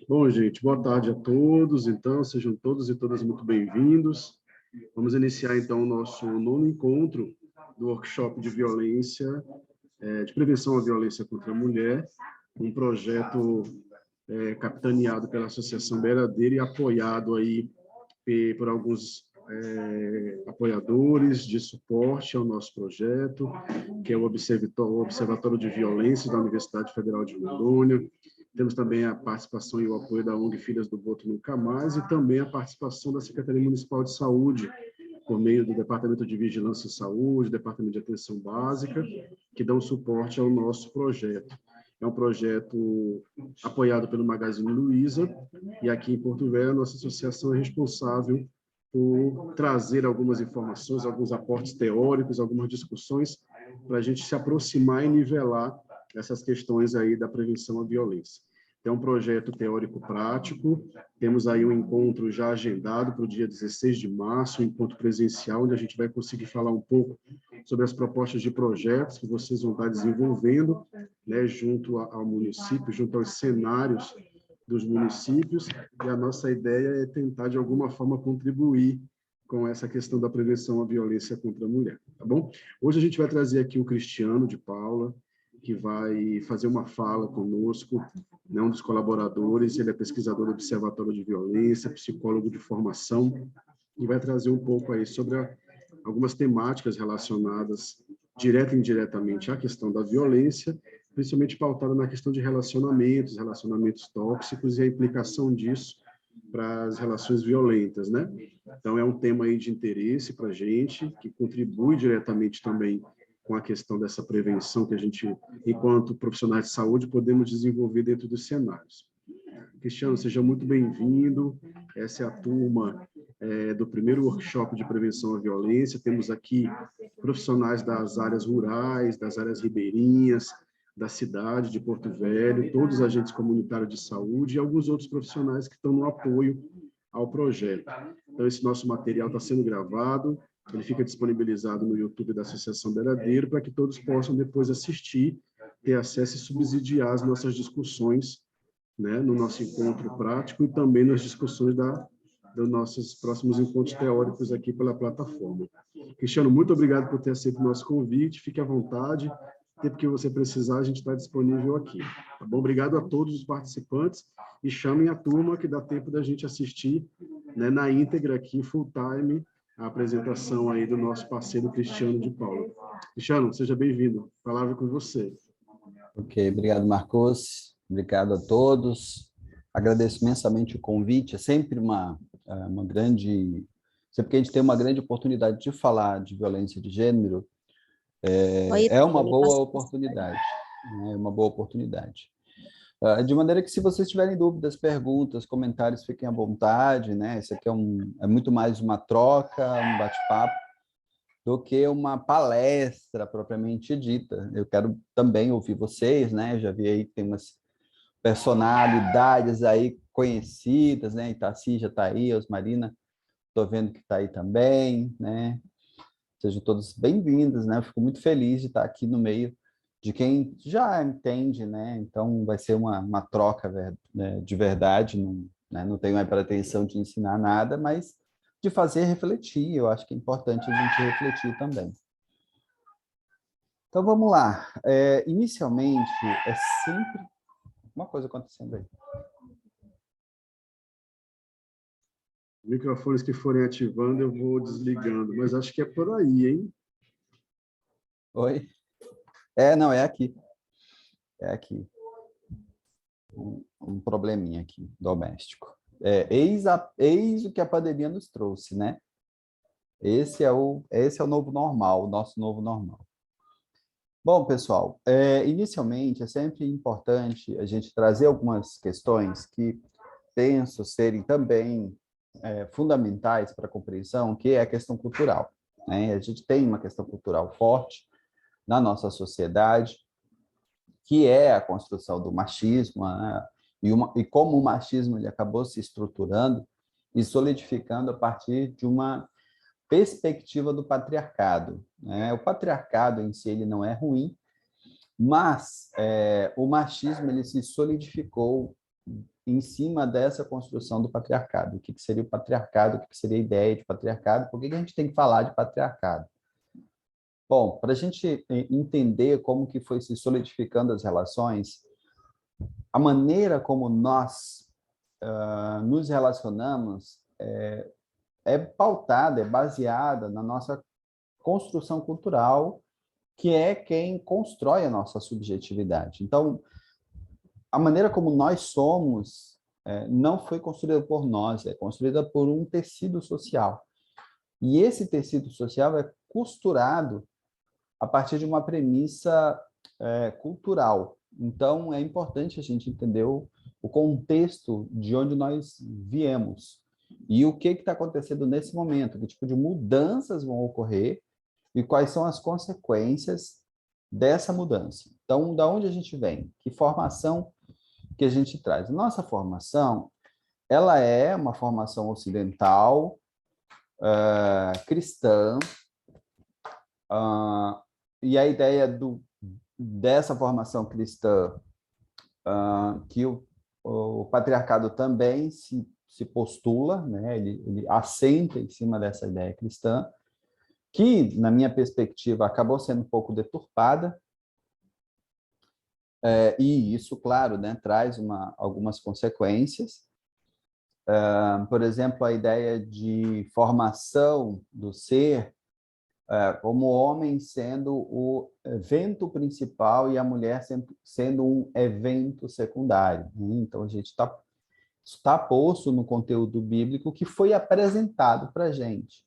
Bom, gente, boa tarde a todos. Então, sejam todos e todas muito bem-vindos. Vamos iniciar, então, o nosso nono encontro do workshop de violência, de prevenção à violência contra a mulher, um projeto capitaneado pela Associação Beiradeira e apoiado aí por alguns apoiadores de suporte ao nosso projeto, que é o Observatório de Violência da Universidade Federal de Rondônia. Temos também a participação e o apoio da ONG Filhas do Boto Nunca Mais e também a participação da Secretaria Municipal de Saúde, por meio do Departamento de Vigilância em Saúde, Departamento de Atenção Básica, que dão suporte ao nosso projeto. É um projeto apoiado pelo Magazine Luiza, e aqui em Porto Velho, a nossa associação é responsável por trazer algumas informações, alguns aportes teóricos, algumas discussões, para a gente se aproximar e nivelar essas questões aí da prevenção à violência. É um projeto teórico-prático, temos aí um encontro já agendado para o dia 16 de março, um encontro presencial, onde a gente vai conseguir falar um pouco sobre as propostas de projetos que vocês vão estar desenvolvendo, né, junto ao município, junto aos cenários dos municípios, e a nossa ideia é tentar, de alguma forma, contribuir com essa questão da prevenção à violência contra a mulher, tá bom? Hoje a gente vai trazer aqui o Cristiano de Paula, que vai fazer uma fala conosco, né, um dos colaboradores, ele é pesquisador do Observatório de Violência, psicólogo de formação, e vai trazer um pouco aí sobre algumas temáticas relacionadas, direta e indiretamente, à questão da violência, principalmente pautada na questão de relacionamentos tóxicos e a implicação disso para as relações violentas, né? Então, é um tema aí de interesse para a gente, que contribui diretamente também com a questão dessa prevenção que a gente, enquanto profissionais de saúde, podemos desenvolver dentro dos cenários. Cristiano, seja muito bem-vindo. Essa é a turma do primeiro workshop de prevenção à violência. Temos aqui profissionais das áreas rurais, das áreas ribeirinhas, da cidade de Porto Velho, todos os agentes comunitários de saúde e alguns outros profissionais que estão no apoio ao projeto. Então, esse nosso material está sendo gravado, ele fica disponibilizado no YouTube da Associação Beiradeiro para que todos possam depois assistir, ter acesso e subsidiar as nossas discussões, né, no nosso encontro prático e também nas discussões dos nossos próximos encontros teóricos aqui pela plataforma. Cristiano, muito obrigado por ter aceito o nosso convite, fique à vontade, tempo que você precisar, a gente está disponível aqui. Tá bom? Obrigado a todos os participantes e chamem a turma que dá tempo da gente assistir, né, na íntegra aqui, full time, a apresentação aí do nosso parceiro Cristiano de Paula. Cristiano, seja bem-vindo. Palavra com você. Ok, obrigado, Marcos. Obrigado a todos. Agradeço imensamente o convite. É sempre uma grande... Sempre que a gente tem uma grande oportunidade de falar de violência de gênero, é uma boa oportunidade. É uma boa oportunidade. De maneira que, se vocês tiverem dúvidas, perguntas, comentários, fiquem à vontade, né? Isso aqui é muito mais uma troca, um bate-papo, do que uma palestra propriamente dita. Eu quero também ouvir vocês, né? Eu já vi aí que tem umas personalidades aí conhecidas, né? Itaci já está aí, Osmarina, estou vendo que está aí também, né? Sejam todos bem-vindos, né? Eu fico muito feliz de estar aqui no meio de quem já entende, né? Então, vai ser uma troca de verdade, não, né? Não tenho a pretensão de ensinar nada, mas de fazer refletir. Eu acho que é importante a gente refletir também. Então, vamos lá. Inicialmente, é sempre... Uma coisa acontecendo aí. Microfones que forem ativando, eu vou desligando, mas acho que é por aí, hein? Oi? Não, é aqui. É aqui. Um probleminha aqui, doméstico. Eis o que a pandemia nos trouxe, né? Esse é o novo normal, o nosso novo normal. Bom, pessoal, inicialmente é sempre importante a gente trazer algumas questões que penso serem também fundamentais para a compreensão, que é a questão cultural, né? A gente tem uma questão cultural forte na nossa sociedade, que é a construção do machismo, né? E como o machismo ele acabou se estruturando e solidificando a partir de uma perspectiva do patriarcado, né? O patriarcado em si ele não é ruim, mas o machismo ele se solidificou em cima dessa construção do patriarcado. O que seria o patriarcado? O que seria a ideia de patriarcado? Por que a gente tem que falar de patriarcado? Bom, para a gente entender como que foi se solidificando as relações, a maneira como nós nos relacionamos é pautada, é baseada na nossa construção cultural, que é quem constrói a nossa subjetividade. Então, a maneira como nós somos não foi construída por nós, é construída por um tecido social. E esse tecido social é costurado a partir de uma premissa cultural. Então, é importante a gente entender o contexto de onde nós viemos e o que está acontecendo nesse momento, que tipo de mudanças vão ocorrer e quais são as consequências dessa mudança. Então, da onde a gente vem? Que formação que a gente traz? Nossa formação, ela é uma formação ocidental, cristã, e a ideia dessa formação cristã, que o patriarcado também se postula, né? Ele assenta em cima dessa ideia cristã, que, na minha perspectiva, acabou sendo um pouco deturpada, e isso, claro, né, traz algumas consequências. Por exemplo, a ideia de formação do ser como o homem sendo o evento principal e a mulher sendo um evento secundário. Então, a gente está posto no conteúdo bíblico que foi apresentado para a gente.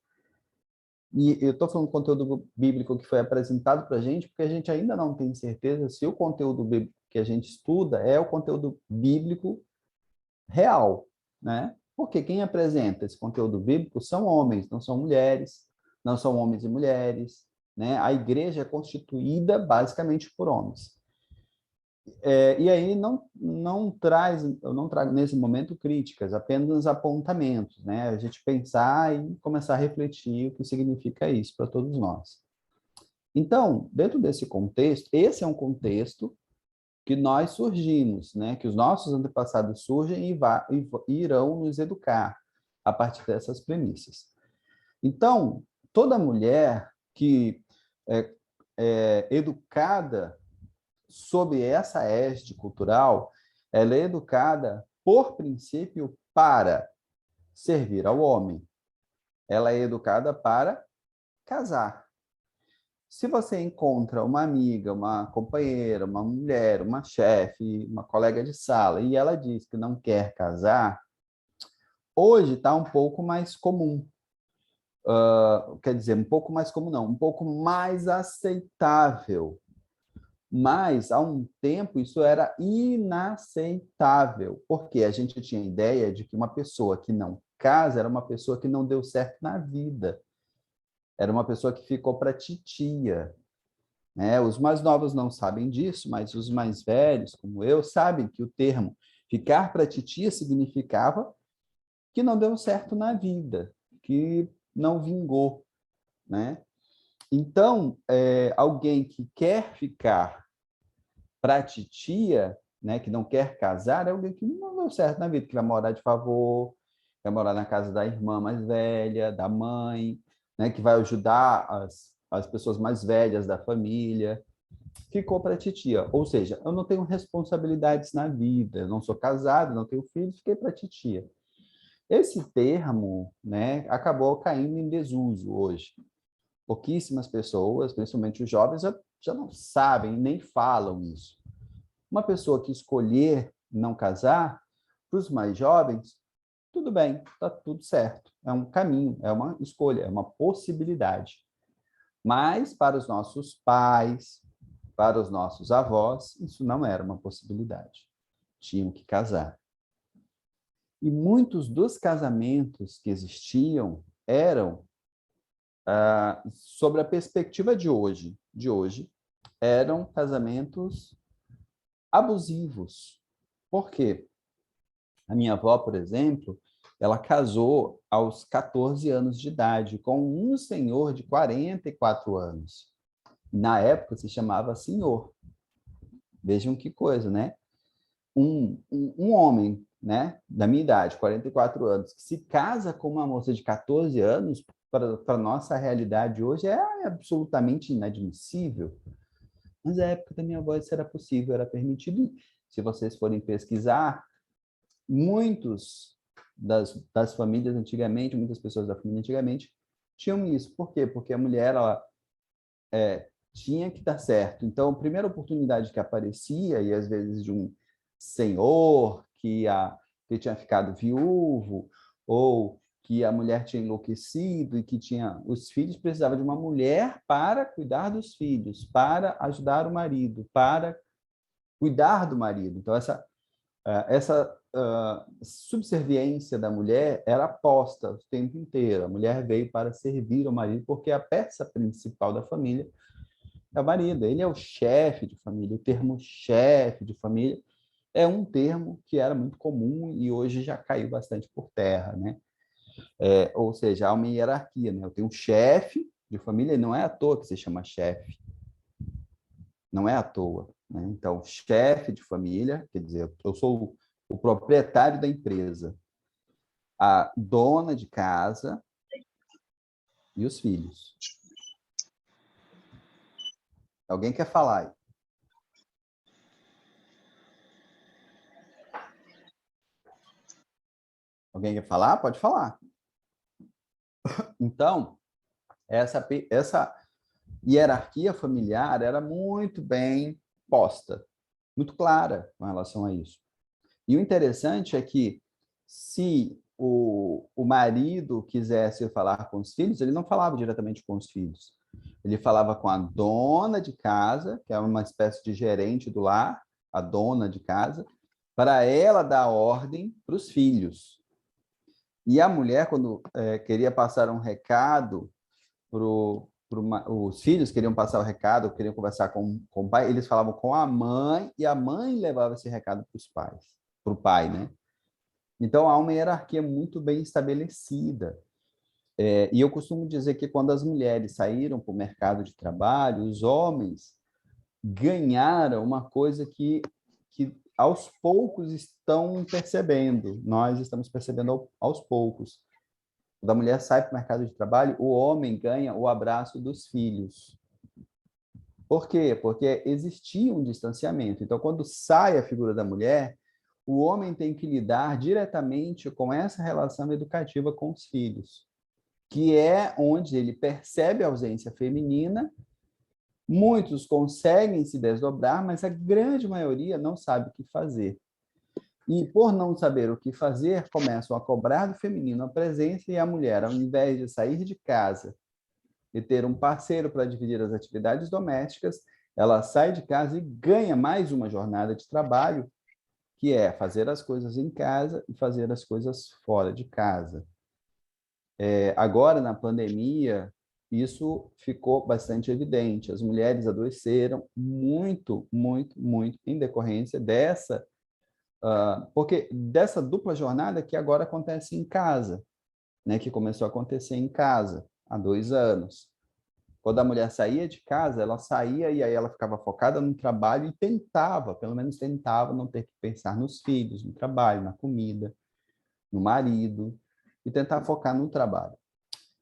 E eu estou falando do conteúdo bíblico que foi apresentado para a gente porque a gente ainda não tem certeza se o conteúdo bíblico que a gente estuda é o conteúdo bíblico real, né? Porque quem apresenta esse conteúdo bíblico são homens, não são mulheres, não são homens e mulheres, né? A igreja é constituída basicamente por homens. E aí eu não trago nesse momento críticas, apenas apontamentos, né? A gente pensar e começar a refletir o que significa isso para todos nós. Então, dentro desse contexto, esse é um contexto que nós surgimos, né? Que os nossos antepassados surgem e irão nos educar a partir dessas premissas. Então, toda mulher que é educada sob essa égide cultural, ela é educada, por princípio, para servir ao homem. Ela é educada para casar. Se você encontra uma amiga, uma companheira, uma mulher, uma chefe, uma colega de sala, e ela diz que não quer casar, hoje está um pouco mais comum. Quer dizer, um pouco mais comum não, um pouco mais aceitável. Mas, há um tempo, isso era inaceitável, porque a gente tinha a ideia de que uma pessoa que não casa era uma pessoa que não deu certo na vida. Era uma pessoa que ficou para titia. Né? Os mais novos não sabem disso, mas os mais velhos, como eu, sabem que o termo ficar para titia significava que não deu certo na vida, que não vingou. Né? Então, alguém que quer ficar para titia, né, que não quer casar, é alguém que não deu certo na vida, que vai morar de favor, vai morar na casa da irmã mais velha, da mãe, né, que vai ajudar as pessoas mais velhas da família. Ficou para titia. Ou seja, eu não tenho responsabilidades na vida, eu não sou casado, não tenho filhos, fiquei para titia. Esse termo, né, acabou caindo em desuso hoje. Pouquíssimas pessoas, principalmente os jovens, já não sabem, nem falam isso. Uma pessoa que escolher não casar, para os mais jovens, tudo bem, está tudo certo. É um caminho, é uma escolha, é uma possibilidade. Mas para os nossos pais, para os nossos avós, isso não era uma possibilidade. Tinham que casar. E muitos dos casamentos que existiam eram, sobre a perspectiva de hoje, eram casamentos abusivos. Por quê? A minha avó, por exemplo, ela casou aos 14 anos de idade com um senhor de 44 anos. Na época se chamava senhor. Vejam que coisa, né? um homem, né, da minha idade, 44 anos, que se casa com uma moça de 14 anos, para a nossa realidade hoje, é absolutamente inadmissível. Mas na época da minha avó isso era possível, era permitido. Se vocês forem pesquisar, muitos das famílias antigamente, muitas pessoas da família antigamente, tinham isso. Por quê? Porque a mulher, ela tinha que dar certo. Então, a primeira oportunidade que aparecia, e às vezes de um senhor que tinha ficado viúvo, ou que a mulher tinha enlouquecido e que tinha os filhos, precisava de uma mulher para cuidar dos filhos, para ajudar o marido, para cuidar do marido. Então, essa subserviência da mulher era posta o tempo inteiro. A mulher veio para servir ao marido, porque a peça principal da família é o marido. Ele é o chefe de família. O termo chefe de família é um termo que era muito comum e hoje já caiu bastante por terra, né? Ou seja, há uma hierarquia, né? Eu tenho um chefe de família, e não é à toa que se chama chefe. Não é à toa, né? Então, chefe de família, quer dizer, eu sou o proprietário da empresa, a dona de casa e os filhos. Alguém quer falar aí? Alguém quer falar? Pode falar. Então, essa hierarquia familiar era muito bem posta, muito clara com relação a isso. E o interessante é que, se o marido quisesse falar com os filhos, ele não falava diretamente com os filhos. Ele falava com a dona de casa, que é uma espécie de gerente do lar, a dona de casa, para ela dar ordem para os filhos. E a mulher, quando queria passar um recado os filhos queriam passar o recado, queriam conversar com o pai, eles falavam com a mãe, e a mãe levava esse recado para os pais, para o pai, né? Então, há uma hierarquia muito bem estabelecida. E eu costumo dizer que quando as mulheres saíram para o mercado de trabalho, os homens ganharam uma coisa que aos poucos estão percebendo, nós estamos percebendo aos poucos. Quando a mulher sai para o mercado de trabalho, o homem ganha o abraço dos filhos. Por quê? Porque existia um distanciamento. Então, quando sai a figura da mulher, o homem tem que lidar diretamente com essa relação educativa com os filhos, que é onde ele percebe a ausência feminina. Muitos conseguem se desdobrar, mas a grande maioria não sabe o que fazer. E, por não saber o que fazer, começam a cobrar do feminino a presença, e a mulher, ao invés de sair de casa e ter um parceiro para dividir as atividades domésticas, ela sai de casa e ganha mais uma jornada de trabalho, que é fazer as coisas em casa e fazer as coisas fora de casa. Agora, na pandemia, isso ficou bastante evidente. As mulheres adoeceram muito, muito, muito em decorrência porque dessa dupla jornada que agora acontece em casa, né, que começou a acontecer em casa há 2 anos. Quando a mulher saía de casa, ela saía e aí ela ficava focada no trabalho e tentava, pelo menos tentava, não ter que pensar nos filhos, no trabalho, na comida, no marido, e tentar focar no trabalho.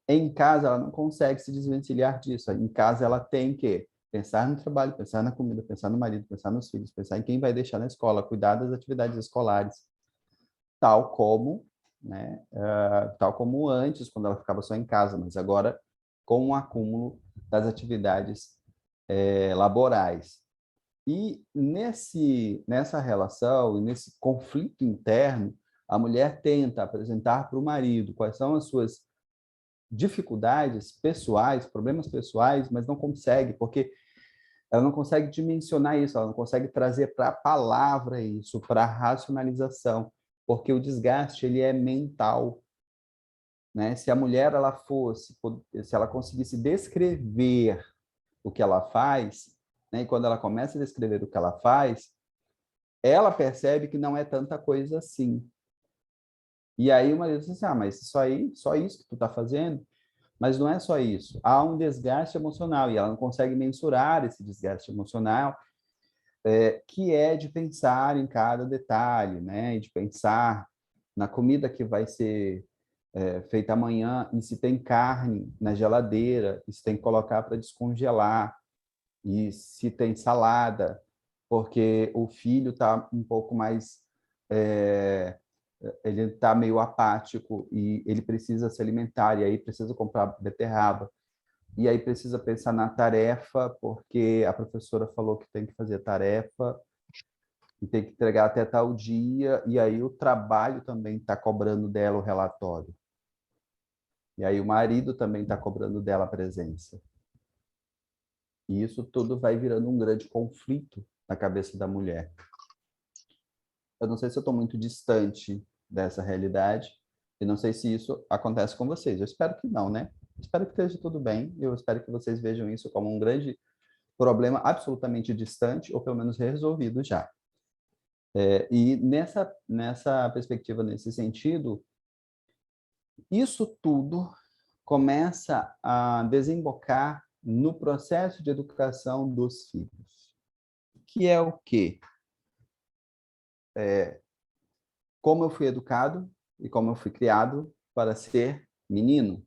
Em casa, ela não consegue se desvencilhar disso. Em casa, ela tem que pensar no trabalho, pensar na comida, pensar no marido, pensar nos filhos, pensar em quem vai deixar na escola, cuidar das atividades escolares, tal como, né, tal como antes, quando ela ficava só em casa, mas agora com o acúmulo das atividades laborais. E nessa relação, e nesse conflito interno, a mulher tenta apresentar para o marido quais são as suas dificuldades pessoais, problemas pessoais, mas não consegue, porque ela não consegue dimensionar isso, ela não consegue trazer para a palavra isso, para a racionalização, porque o desgaste ele é mental, né? Se a mulher se ela conseguisse descrever o que ela faz, né? E quando ela começa a descrever o que ela faz, ela percebe que não é tanta coisa assim. E aí o marido diz assim, mas isso aí, só isso que tu está fazendo? Mas não é só isso. Há um desgaste emocional e ela não consegue mensurar esse desgaste emocional. que é de pensar em cada detalhe, né? E de pensar na comida que vai ser feita amanhã, e se tem carne na geladeira, e se tem que colocar para descongelar, e se tem salada, porque o filho está um pouco mais... ele está meio apático e ele precisa se alimentar, e aí precisa comprar beterraba. E aí precisa pensar na tarefa, porque a professora falou que tem que fazer tarefa, e tem que entregar até tal dia, e aí o trabalho também está cobrando dela o relatório. E aí o marido também está cobrando dela a presença. E isso tudo vai virando um grande conflito na cabeça da mulher. Eu não sei se eu estou muito distante dessa realidade, e não sei se isso acontece com vocês. Eu espero que não, né? Espero que esteja tudo bem, eu espero que vocês vejam isso como um grande problema absolutamente distante, ou pelo menos resolvido já. E nessa perspectiva, nesse sentido, isso tudo começa a desembocar no processo de educação dos filhos, que é o quê? Como eu fui educado e como eu fui criado para ser menino,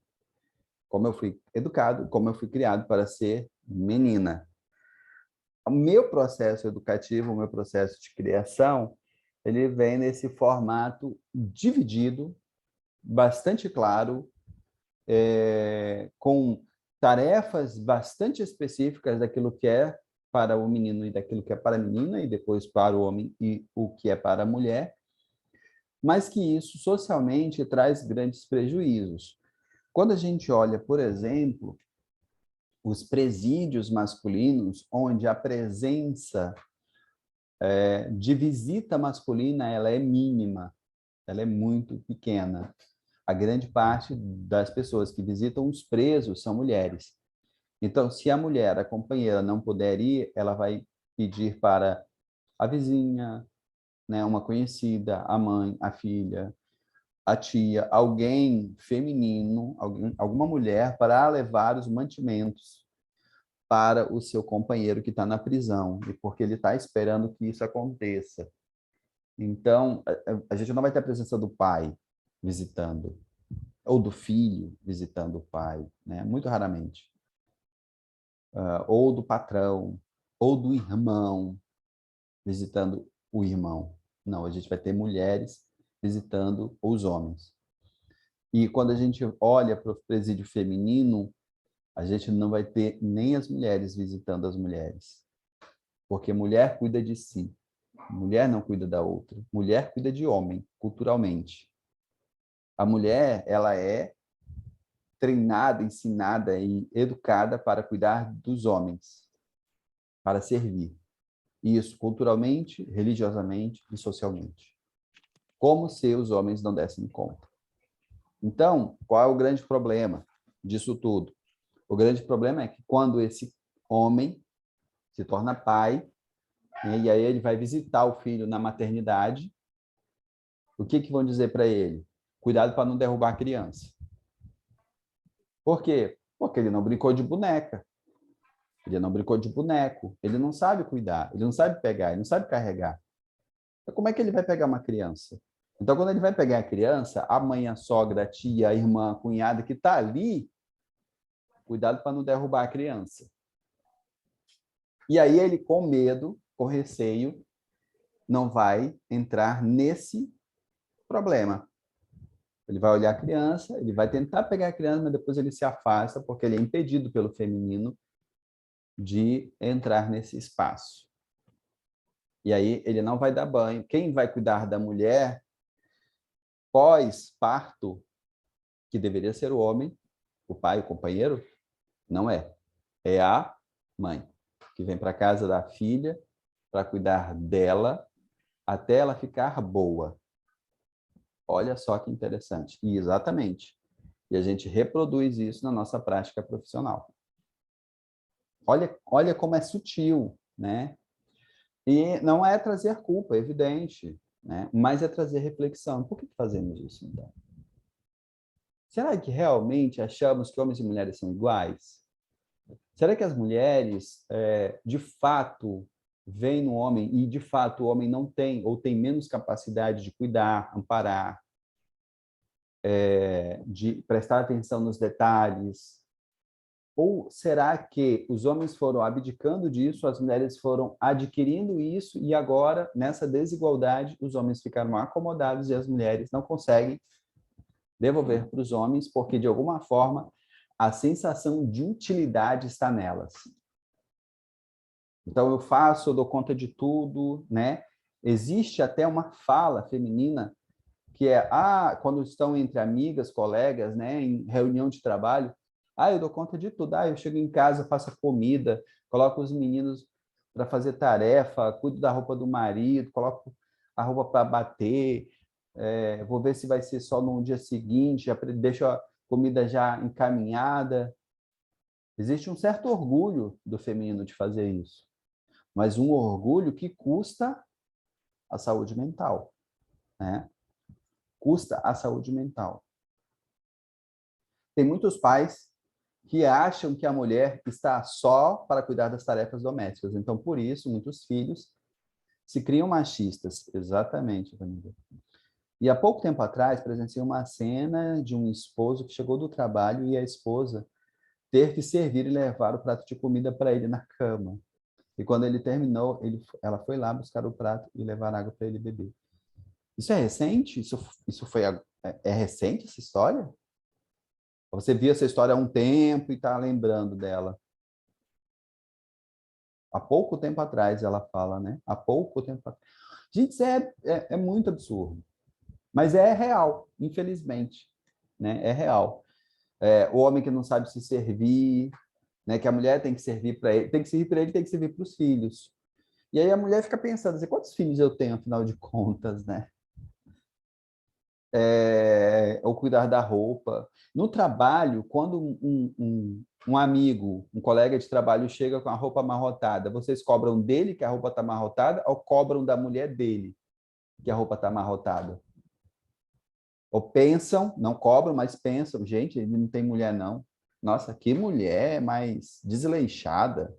como eu fui educado, como eu fui criado para ser menina. O meu processo educativo, o meu processo de criação, ele vem nesse formato dividido, bastante claro, com tarefas bastante específicas daquilo que é para o menino e daquilo que é para a menina, e depois para o homem e o que é para a mulher, mas que isso socialmente traz grandes prejuízos. Quando a gente olha, por exemplo, os presídios masculinos, onde a presença de visita masculina ela é mínima, ela é muito pequena. A grande parte das pessoas que visitam os presos são mulheres. Então, se a mulher, a companheira, não puder ir, ela vai pedir para a vizinha, né, uma conhecida, a mãe, a filha, a tia, alguém feminino, alguma mulher, para levar os mantimentos para o seu companheiro que está na prisão, e porque ele está esperando que isso aconteça. Então, a gente não vai ter a presença do pai visitando, ou do filho visitando o pai, né? Muito raramente. Ou do patrão, ou do irmão visitando o irmão. Não, a gente vai ter mulheres visitando os homens. E quando a gente olha para o presídio feminino, a gente não vai ter nem as mulheres visitando as mulheres. Porque mulher cuida de si, mulher não cuida da outra. Mulher cuida de homem, culturalmente. A mulher, ela é treinada, ensinada e educada para cuidar dos homens, para servir. Isso culturalmente, religiosamente e socialmente. Como se os homens não dessem conta. Então, qual é o grande problema disso tudo? O grande problema é que quando esse homem se torna pai, né, e aí ele vai visitar o filho na maternidade, o que vão dizer para ele? Cuidado para não derrubar a criança. Por quê? Porque ele não brincou de boneca. Ele não brincou de boneco. Ele não sabe cuidar. Ele não sabe pegar. Ele não sabe carregar. Então, como é que ele vai pegar uma criança? Então, quando ele vai pegar a criança, a mãe, a sogra, a tia, a irmã, a cunhada que está ali, cuidado para não derrubar a criança. E aí ele, com medo, com receio, não vai entrar nesse problema. Ele vai olhar a criança, ele vai tentar pegar a criança, mas depois ele se afasta, porque ele é impedido pelo feminino de entrar nesse espaço. E aí ele não vai dar banho. Quem vai cuidar da mulher pós-parto, que deveria ser o homem, o pai, o companheiro, não é. É a mãe, que vem para casa da filha para cuidar dela até ela ficar boa. Olha só que interessante. E exatamente. E a gente reproduz isso na nossa prática profissional. Olha como é sutil, né? E não é trazer culpa, é evidente, né? Mas é trazer reflexão. Por que fazemos isso, então? Será que realmente achamos que homens e mulheres são iguais? Será que as mulheres, de fato, veem no homem, e de fato o homem não tem, ou tem menos capacidade de cuidar, amparar, de prestar atenção nos detalhes? Ou será que os homens foram abdicando disso, as mulheres foram adquirindo isso, e agora, nessa desigualdade, os homens ficaram acomodados e as mulheres não conseguem devolver para os homens, porque, de alguma forma, a sensação de utilidade está nelas. Então, eu faço, eu dou conta de tudo, né? Existe até uma fala feminina que é, quando estão entre amigas, colegas, né, em reunião de trabalho, eu dou conta de tudo. Eu chego em casa, faço a comida, coloco os meninos para fazer tarefa, cuido da roupa do marido, coloco a roupa para bater, vou ver se vai ser só no dia seguinte, deixo a comida já encaminhada. Existe um certo orgulho do feminino de fazer isso, mas um orgulho que custa a saúde mental, né? Custa a saúde mental. Tem muitos pais que acham que a mulher está só para cuidar das tarefas domésticas. Então, por isso, muitos filhos se criam machistas. Exatamente, Vanilla. E há pouco tempo atrás, presenciei uma cena de um esposo que chegou do trabalho e a esposa ter que servir e levar o prato de comida para ele na cama. E quando ele terminou, ela foi lá buscar o prato e levar água para ele beber. Isso é recente? Isso foi recente, essa história? Você viu essa história há um tempo e está lembrando dela? Há pouco tempo atrás, ela fala, né? Há pouco tempo atrás. Gente, isso é muito absurdo. Mas é real, infelizmente. Né? É real. O homem que não sabe se servir, né? Que a mulher tem que servir para ele, tem que servir para ele, tem que servir para os filhos. E aí a mulher fica pensando, assim, quantos filhos eu tenho, afinal de contas, né? Ou cuidar da roupa. No trabalho, quando um amigo, um colega de trabalho chega com a roupa amarrotada, vocês cobram dele que a roupa está amarrotada ou cobram da mulher dele que a roupa está amarrotada? Ou pensam, não cobram, mas pensam, gente, ele não tem mulher não. Nossa, que mulher mais desleixada.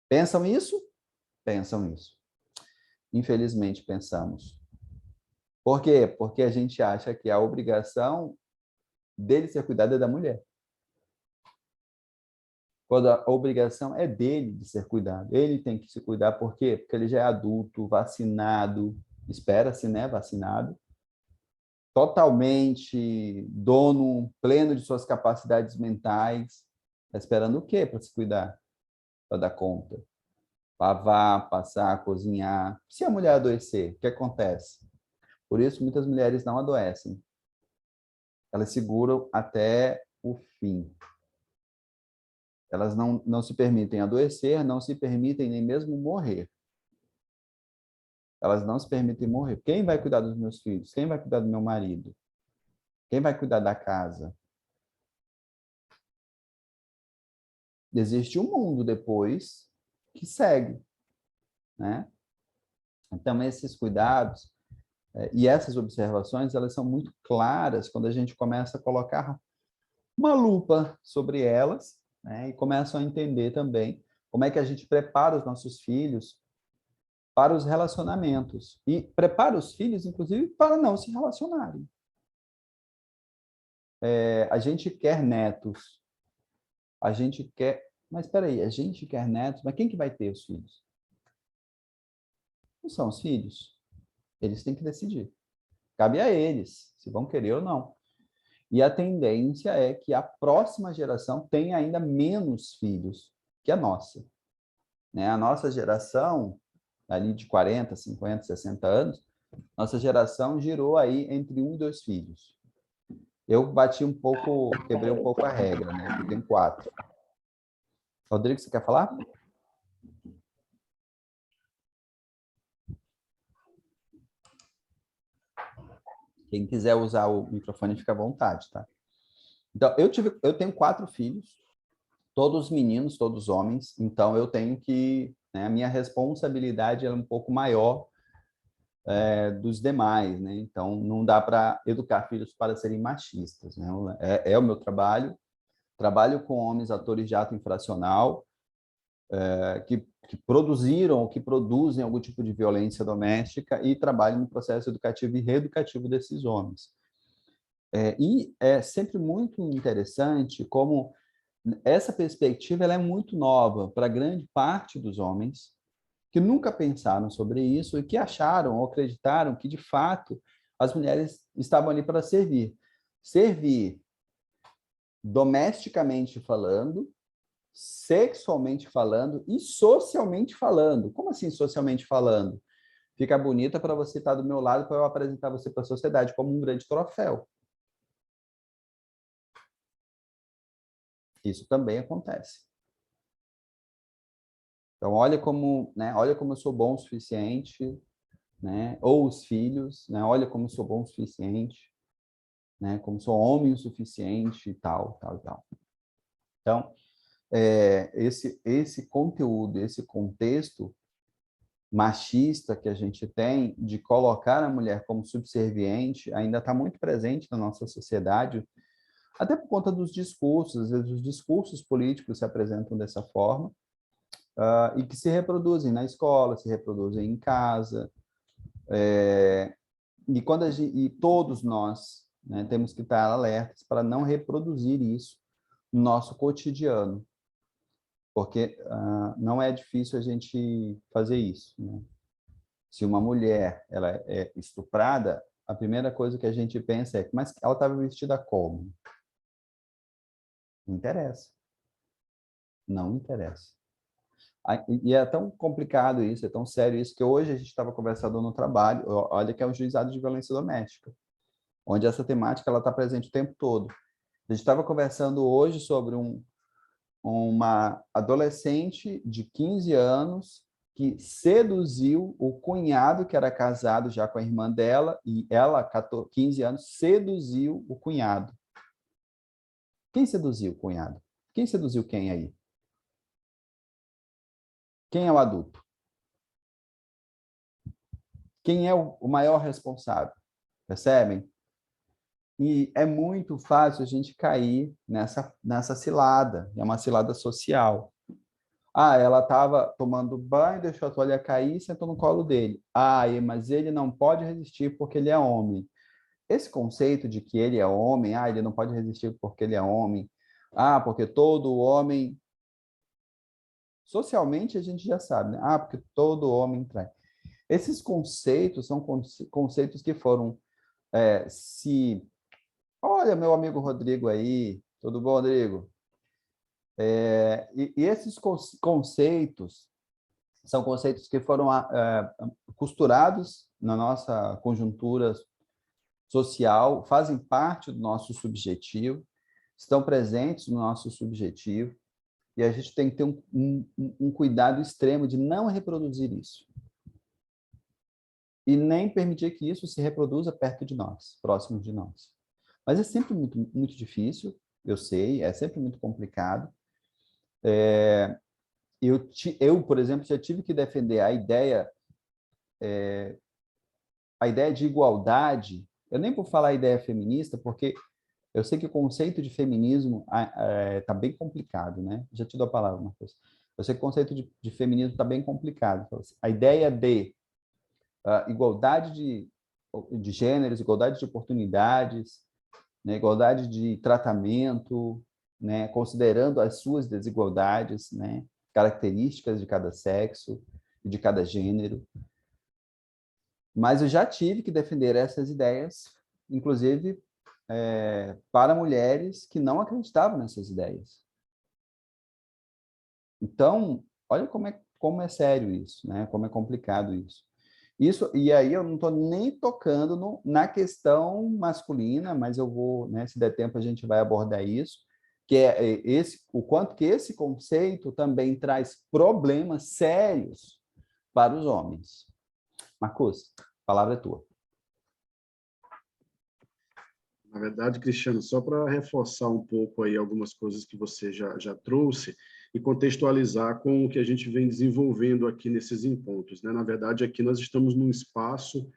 Pensam isso? Pensam isso. Infelizmente, pensamos. Por quê? Porque a gente acha que a obrigação dele ser cuidado é da mulher. Quando a obrigação é dele de ser cuidado. Ele tem que se cuidar, por quê? Porque ele já é adulto, vacinado, espera-se, né, vacinado, totalmente dono, pleno de suas capacidades mentais. Está esperando o quê para se cuidar? Para dar conta. Lavar, passar, cozinhar. Se a mulher adoecer, o que acontece? Por isso, muitas mulheres não adoecem. Elas seguram até o fim. Elas não se permitem adoecer, não se permitem nem mesmo morrer. Elas não se permitem morrer. Quem vai cuidar dos meus filhos? Quem vai cuidar do meu marido? Quem vai cuidar da casa? Existe um mundo depois que segue, né? Então, esses cuidados e essas observações, elas são muito claras quando a gente começa a colocar uma lupa sobre elas, né? E começam a entender também como é que a gente prepara os nossos filhos para os relacionamentos. E prepara os filhos, inclusive, para não se relacionarem. A gente quer netos. A gente quer... Mas espera aí, a gente quer netos, mas quem que vai ter os filhos? Não são os filhos. Eles têm que decidir. Cabe a eles, se vão querer ou não. E a tendência é que a próxima geração tenha ainda menos filhos que a nossa. Né? A nossa geração, ali de 40, 50, 60 anos, nossa geração girou aí entre 1 e 2 filhos. Eu bati um pouco, quebrei um pouco a regra, né? Eu tenho 4. Rodrigo, você quer falar? Quem quiser usar o microfone, fica à vontade, tá? Então, eu tenho 4 filhos, todos meninos, todos homens, então eu tenho que, né, a minha responsabilidade é um pouco maior dos demais, né? Então, não dá para educar filhos para serem machistas, né? É o meu trabalho com homens atores de ato infracional, que produziram ou que produzem algum tipo de violência doméstica e trabalham no processo educativo e reeducativo desses homens. E é sempre muito interessante como essa perspectiva ela é muito nova para grande parte dos homens que nunca pensaram sobre isso e que acharam ou acreditaram que, de fato, as mulheres estavam ali para servir. Servir domesticamente falando, sexualmente falando e socialmente falando. Como assim socialmente falando? Fica bonita para você estar do meu lado para eu apresentar você para a sociedade como um grande troféu. Isso também acontece. Então, olha como eu sou bom o suficiente, né? Ou os filhos, né? Olha como eu sou bom o suficiente, né? Como sou homem o suficiente e tal, tal, tal. Então, esse conteúdo, esse contexto machista que a gente tem de colocar a mulher como subserviente ainda está muito presente na nossa sociedade, até por conta dos discursos. Às vezes os discursos políticos se apresentam dessa forma, e que se reproduzem na escola, se reproduzem em casa, e todos nós, né, temos que estar alertas para não reproduzir isso no nosso cotidiano, porque não é difícil a gente fazer isso, né? Se uma mulher ela é estuprada, a primeira coisa que a gente pensa é, mas ela estava vestida como? Não interessa. Não interessa. E é tão complicado isso, é tão sério isso, que hoje a gente estava conversando no trabalho, olha que é um juizado de violência doméstica, onde essa temática está presente o tempo todo. A gente estava conversando hoje sobre uma adolescente de 15 anos que seduziu o cunhado, que era casado já com a irmã dela, e ela, 15 anos, seduziu o cunhado. Quem seduziu o cunhado? Quem seduziu quem aí? Quem é o adulto? Quem é o maior responsável? Percebem? E é muito fácil a gente cair nessa cilada, é uma cilada social. Ela estava tomando banho, deixou a toalha cair e sentou no colo dele. Mas ele não pode resistir porque ele é homem. Esse conceito de que ele é homem, ele não pode resistir porque ele é homem, porque todo homem... Socialmente a gente já sabe, né? Porque todo homem trai. Esses conceitos são conceitos que foram Olha, meu amigo Rodrigo aí, tudo bom, Rodrigo? E esses conceitos são conceitos que foram costurados na nossa conjuntura social, fazem parte do nosso subjetivo, estão presentes no nosso subjetivo, e a gente tem que ter um cuidado extremo de não reproduzir isso. E nem permitir que isso se reproduza perto de nós, próximo de nós. Mas é sempre muito, muito difícil, eu sei, é sempre muito complicado. Eu, por exemplo, já tive que defender a ideia de igualdade. Eu nem vou falar a ideia feminista, porque eu sei que o conceito de feminismo está bem complicado, né? Já te dou a palavra, Marcos. Eu sei que o conceito de feminismo está bem complicado. A ideia de igualdade de gêneros, igualdade de oportunidades, né, igualdade de tratamento, né, considerando as suas desigualdades, né, características de cada sexo e de cada gênero. Mas eu já tive que defender essas ideias, inclusive para mulheres que não acreditavam nessas ideias. Então, olha como é sério isso, né? Como é complicado isso. E aí eu não estou nem tocando na questão masculina, mas eu vou, né, se der tempo a gente vai abordar isso, que é o quanto que esse conceito também traz problemas sérios para os homens. Marcos, a palavra é tua. Na verdade, Cristiano, só para reforçar um pouco aí algumas coisas que você já trouxe e contextualizar com o que a gente vem desenvolvendo aqui nesses encontros, né? Na verdade, aqui nós estamos num espaço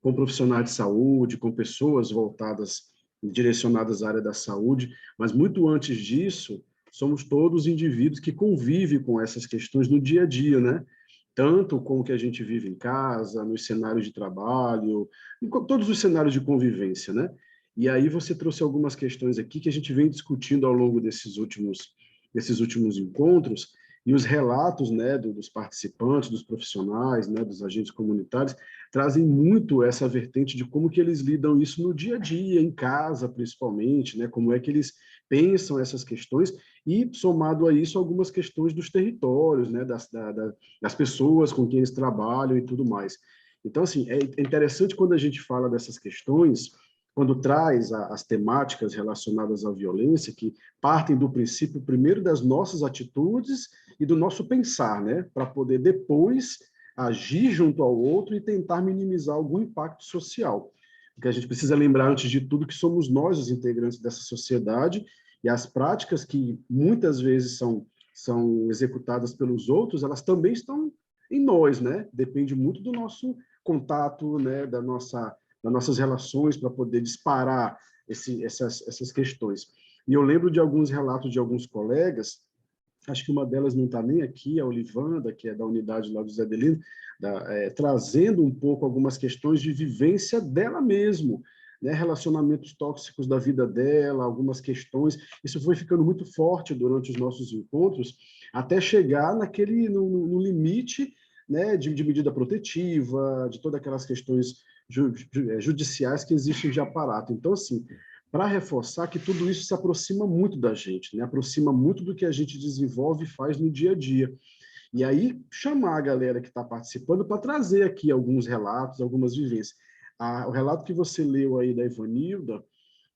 com profissionais de saúde, com pessoas voltadas, direcionadas à área da saúde, mas muito antes disso, somos todos indivíduos que convivem com essas questões no dia a dia, né? Tanto com o que a gente vive em casa, nos cenários de trabalho, em todos os cenários de convivência, né? E aí você trouxe algumas questões aqui que a gente vem discutindo ao longo desses últimos encontros, e os relatos, né, dos participantes, dos profissionais, né, dos agentes comunitários, trazem muito essa vertente de como que eles lidam isso no dia a dia, em casa, principalmente, né, como é que eles pensam essas questões, e, somado a isso, algumas questões dos territórios, né, das pessoas com quem eles trabalham e tudo mais. Então, assim, é interessante quando a gente fala dessas questões, quando traz as temáticas relacionadas à violência, que partem do princípio, primeiro, das nossas atitudes e do nosso pensar, né, para poder depois agir junto ao outro e tentar minimizar algum impacto social. Porque a gente precisa lembrar, antes de tudo, que somos nós os integrantes dessa sociedade, e as práticas que muitas vezes são executadas pelos outros, elas também estão em nós, né? Depende muito do nosso contato, né? Das nossas relações para poder disparar essas questões. E eu lembro de alguns relatos de alguns colegas, acho que uma delas não está nem aqui, a Olivanda, que é da unidade lá do Zé Delino, trazendo um pouco algumas questões de vivência dela mesmo, né, relacionamentos tóxicos da vida dela, algumas questões. Isso foi ficando muito forte durante os nossos encontros, até chegar no limite, né, de medida protetiva, de todas aquelas questões judiciais que existem de aparato. Então, assim, para reforçar que tudo isso se aproxima muito da gente, né? Aproxima muito do que a gente desenvolve e faz no dia a dia. E aí, chamar a galera que está participando para trazer aqui alguns relatos, algumas vivências. O relato que você leu aí da Ivanilda,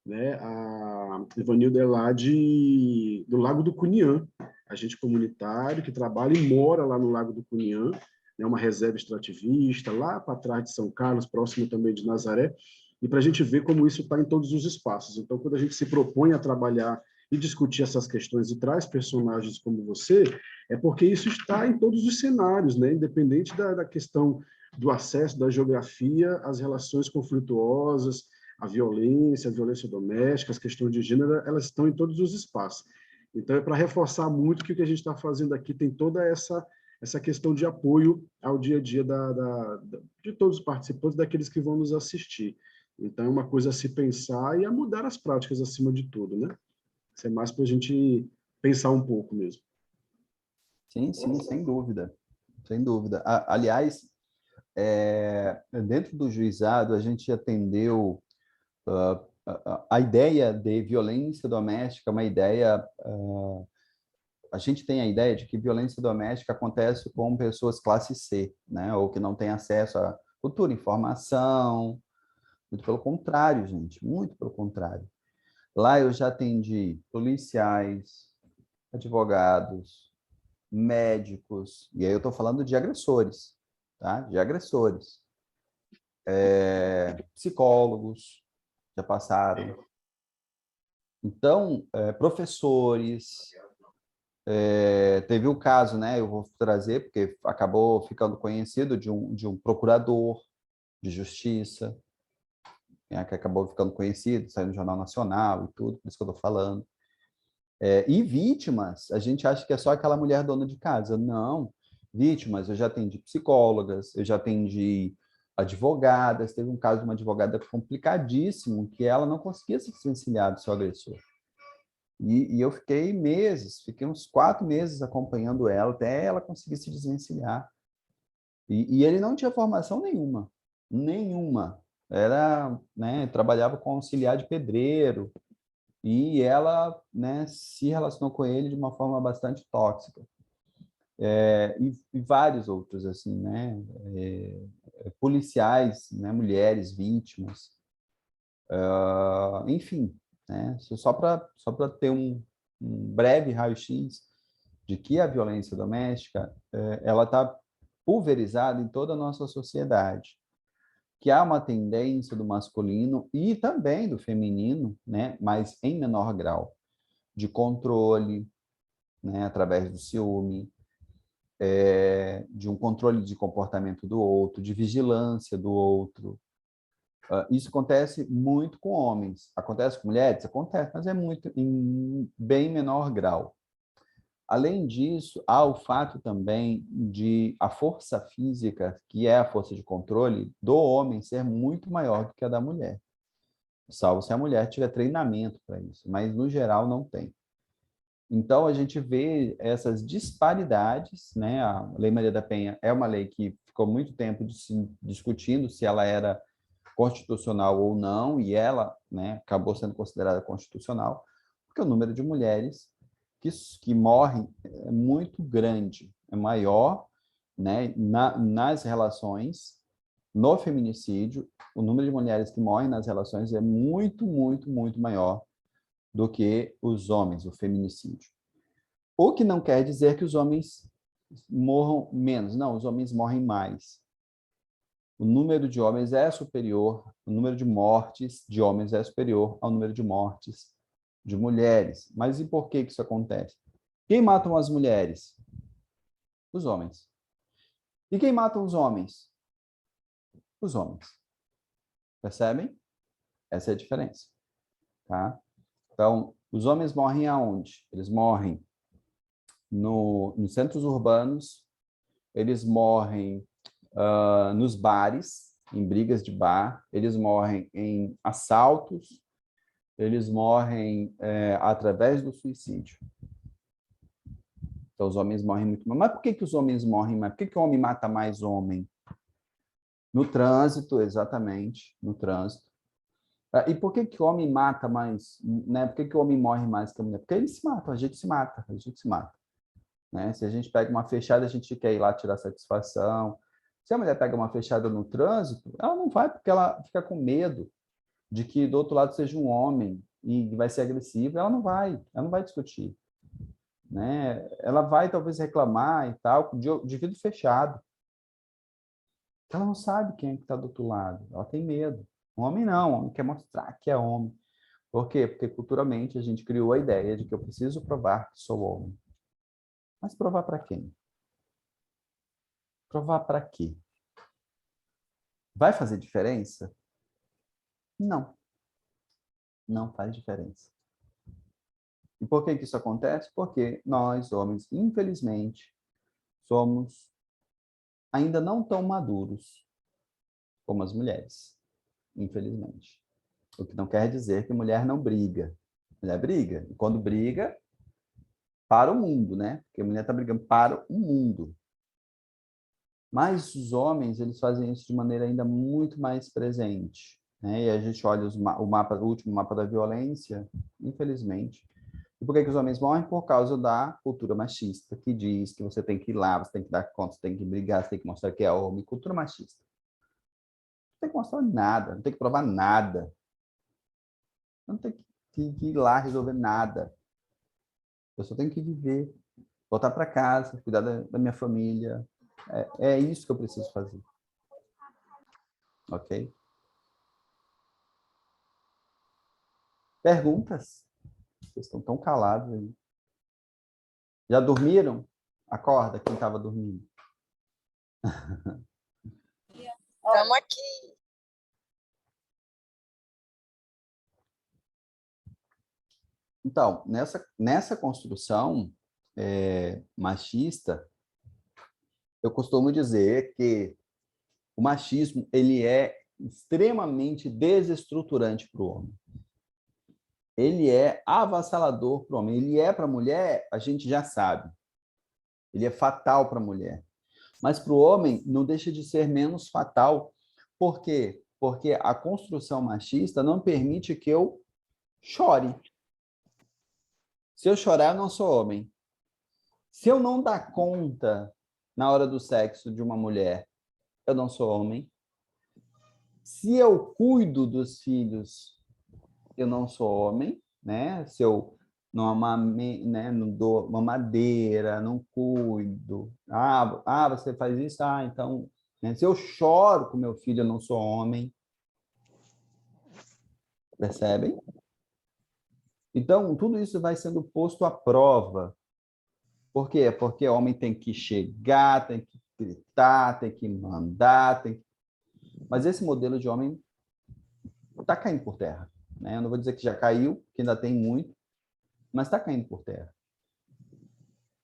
né? A Ivanilda é lá do Lago do Cunhã, agente comunitário que trabalha e mora lá no Lago do Cunhã, né? Uma reserva extrativista, lá para trás de São Carlos, próximo também de Nazaré, e para a gente ver como isso está em todos os espaços. Então, quando a gente se propõe a trabalhar e discutir essas questões e traz personagens como você, é porque isso está em todos os cenários, né? Independente da questão do acesso, da geografia, as relações conflituosas, a violência doméstica, as questões de gênero, elas estão em todos os espaços. Então, é para reforçar muito que o que a gente está fazendo aqui tem toda essa questão de apoio ao dia a dia de todos os participantes, daqueles que vão nos assistir. Então, é uma coisa a se pensar e a mudar as práticas acima de tudo, né? Isso é mais para a gente pensar um pouco mesmo. Sim, sim, sem dúvida. Sem dúvida. Aliás, dentro do juizado, a gente atendeu a ideia de violência doméstica, uma ideia... a gente tem a ideia de que violência doméstica acontece com pessoas classe C, né? Ou que não têm acesso a cultura, informação. Muito pelo contrário, gente, muito pelo contrário. Lá eu já atendi policiais, advogados, médicos, e aí eu estou falando de agressores, tá? De agressores. Psicólogos já passaram. Então, professores, teve o caso, né? Eu vou trazer, porque acabou ficando conhecido de um procurador de justiça, né, que acabou ficando conhecido, saiu no Jornal Nacional e tudo, por isso que eu estou falando. E vítimas, a gente acha que é só aquela mulher dona de casa. Não, vítimas, eu já atendi psicólogas, eu já atendi advogadas, teve um caso de uma advogada complicadíssimo, que ela não conseguia se desvencilhar do seu agressor. E eu fiquei uns 4 meses acompanhando ela, até ela conseguir se desvencilhar. E ele não tinha formação nenhuma, nenhuma. Era, né, trabalhava com auxiliar de pedreiro, e ela, né, se relacionou com ele de uma forma bastante tóxica. E vários outros, assim, né, policiais, né, mulheres vítimas, enfim, né, só para ter um breve raio-x de que a violência doméstica ela está pulverizada em toda a nossa sociedade, que há uma tendência do masculino e também do feminino, né, mas em menor grau, de controle, né, através do ciúme, de um controle de comportamento do outro, de vigilância do outro. Isso acontece muito com homens. Acontece com mulheres? Acontece, mas é muito em bem menor grau. Além disso, há o fato também de a força física, que é a força de controle, do homem ser muito maior do que a da mulher. Salvo se a mulher tiver treinamento para isso, mas no geral não tem. Então, a gente vê essas disparidades, né? A Lei Maria da Penha é uma lei que ficou muito tempo discutindo se ela era constitucional ou não, e ela, né, acabou sendo considerada constitucional, porque o número de mulheres que morrem é muito grande, é maior, né, nas relações, no feminicídio, o número de mulheres que morrem nas relações é muito, muito, muito maior do que os homens, o feminicídio. O que não quer dizer que os homens morram menos, não, os homens morrem mais. O número de homens é superior, o número de mortes de homens é superior ao número de mortes de mulheres. Mas e por que isso acontece? Quem matam as mulheres? Os homens. E quem matam os homens? Os homens. Percebem? Essa é a diferença. Tá? Então, os homens morrem aonde? Eles morrem nos centros urbanos, eles morrem nos bares, em brigas de bar, eles morrem em assaltos, eles morrem através do suicídio. Então, os homens morrem muito mais. Mas por que os homens morrem mais? Por que o homem mata mais homem? No trânsito, exatamente, no trânsito. E por que o homem mata mais, né? Por que o homem morre mais que a mulher? Porque eles se matam, a gente se mata, a gente se mata. Né? Se a gente pega uma fechada, a gente quer ir lá tirar satisfação. Se a mulher pega uma fechada no trânsito, ela não vai porque ela fica com medo de que do outro lado seja um homem e vai ser agressivo, ela não vai discutir. Né? Ela vai talvez reclamar e tal, de vidro fechado. Ela não sabe quem é que está do outro lado, ela tem medo. Um homem não, um homem quer mostrar que é homem. Por quê? Porque culturalmente a gente criou a ideia de que eu preciso provar que sou homem. Mas provar para quem? Provar para quê? Vai fazer diferença? Não, não faz diferença. E por que isso acontece? Porque nós, homens, infelizmente, somos ainda não tão maduros como as mulheres, infelizmente. O que não quer dizer que mulher não briga. Mulher briga, e quando briga, para o mundo, né? Porque a mulher está brigando para o mundo. Mas os homens, eles fazem isso de maneira ainda muito mais presente. Né? E a gente olha o último mapa da violência, infelizmente. E por que os homens morrem? Por causa da cultura machista, que diz que você tem que ir lá, você tem que dar conta, você tem que brigar, você tem que mostrar que é homem. Cultura machista. Não tem que mostrar nada, não tem que provar nada. Não tem que ir lá resolver nada. Eu só tenho que viver, voltar para casa, cuidar da minha família. É isso que eu preciso fazer. Ok? Perguntas? Vocês estão tão calados aí. Já dormiram? Acorda quem estava dormindo. Estamos aqui. Então, nessa construção machista, eu costumo dizer que o machismo ele é extremamente desestruturante para o homem. Ele é avassalador para o homem. Ele é para a mulher, a gente já sabe. Ele é fatal para a mulher. Mas para o homem não deixa de ser menos fatal. Por quê? Porque a construção machista não permite que eu chore. Se eu chorar, eu não sou homem. Se eu não dar conta na hora do sexo de uma mulher, eu não sou homem. Se eu cuido dos filhos, eu não sou homem, né? Se eu não dou mamadeira, não cuido. Você faz isso? Então... Né? Se eu choro com meu filho, eu não sou homem. Percebem? Então, tudo isso vai sendo posto à prova. Por quê? Porque o homem tem que chegar, tem que gritar, tem que mandar, Mas esse modelo de homem está caindo por terra. Né? Eu não vou dizer que já caiu, que ainda tem muito, mas está caindo por terra.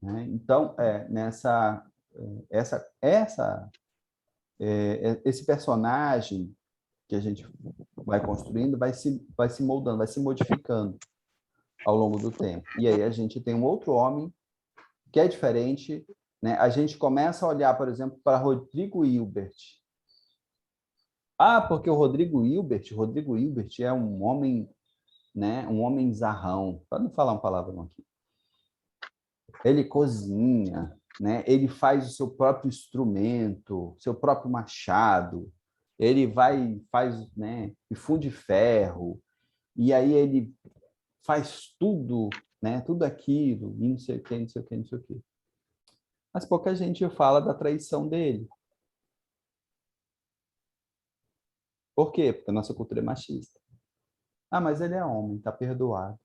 né? Então, esse personagem que a gente vai construindo vai se moldando, vai se modificando ao longo do tempo. E aí a gente tem um outro homem que é diferente, né? A gente começa a olhar, por exemplo, para Rodrigo Hilbert. Ah, porque o Rodrigo Hilbert é um homem, né? Um homem zarrão, para não falar um palavrão aqui. Ele cozinha, né? Ele faz o seu próprio instrumento, seu próprio machado. Ele faz, né? E funde ferro. E aí ele faz tudo, né? Tudo aquilo, e não sei o quê, não sei o quê, não sei o quê. Mas pouca gente fala da traição dele. Por quê? Porque a nossa cultura é machista. Ah, mas ele é homem, está perdoado.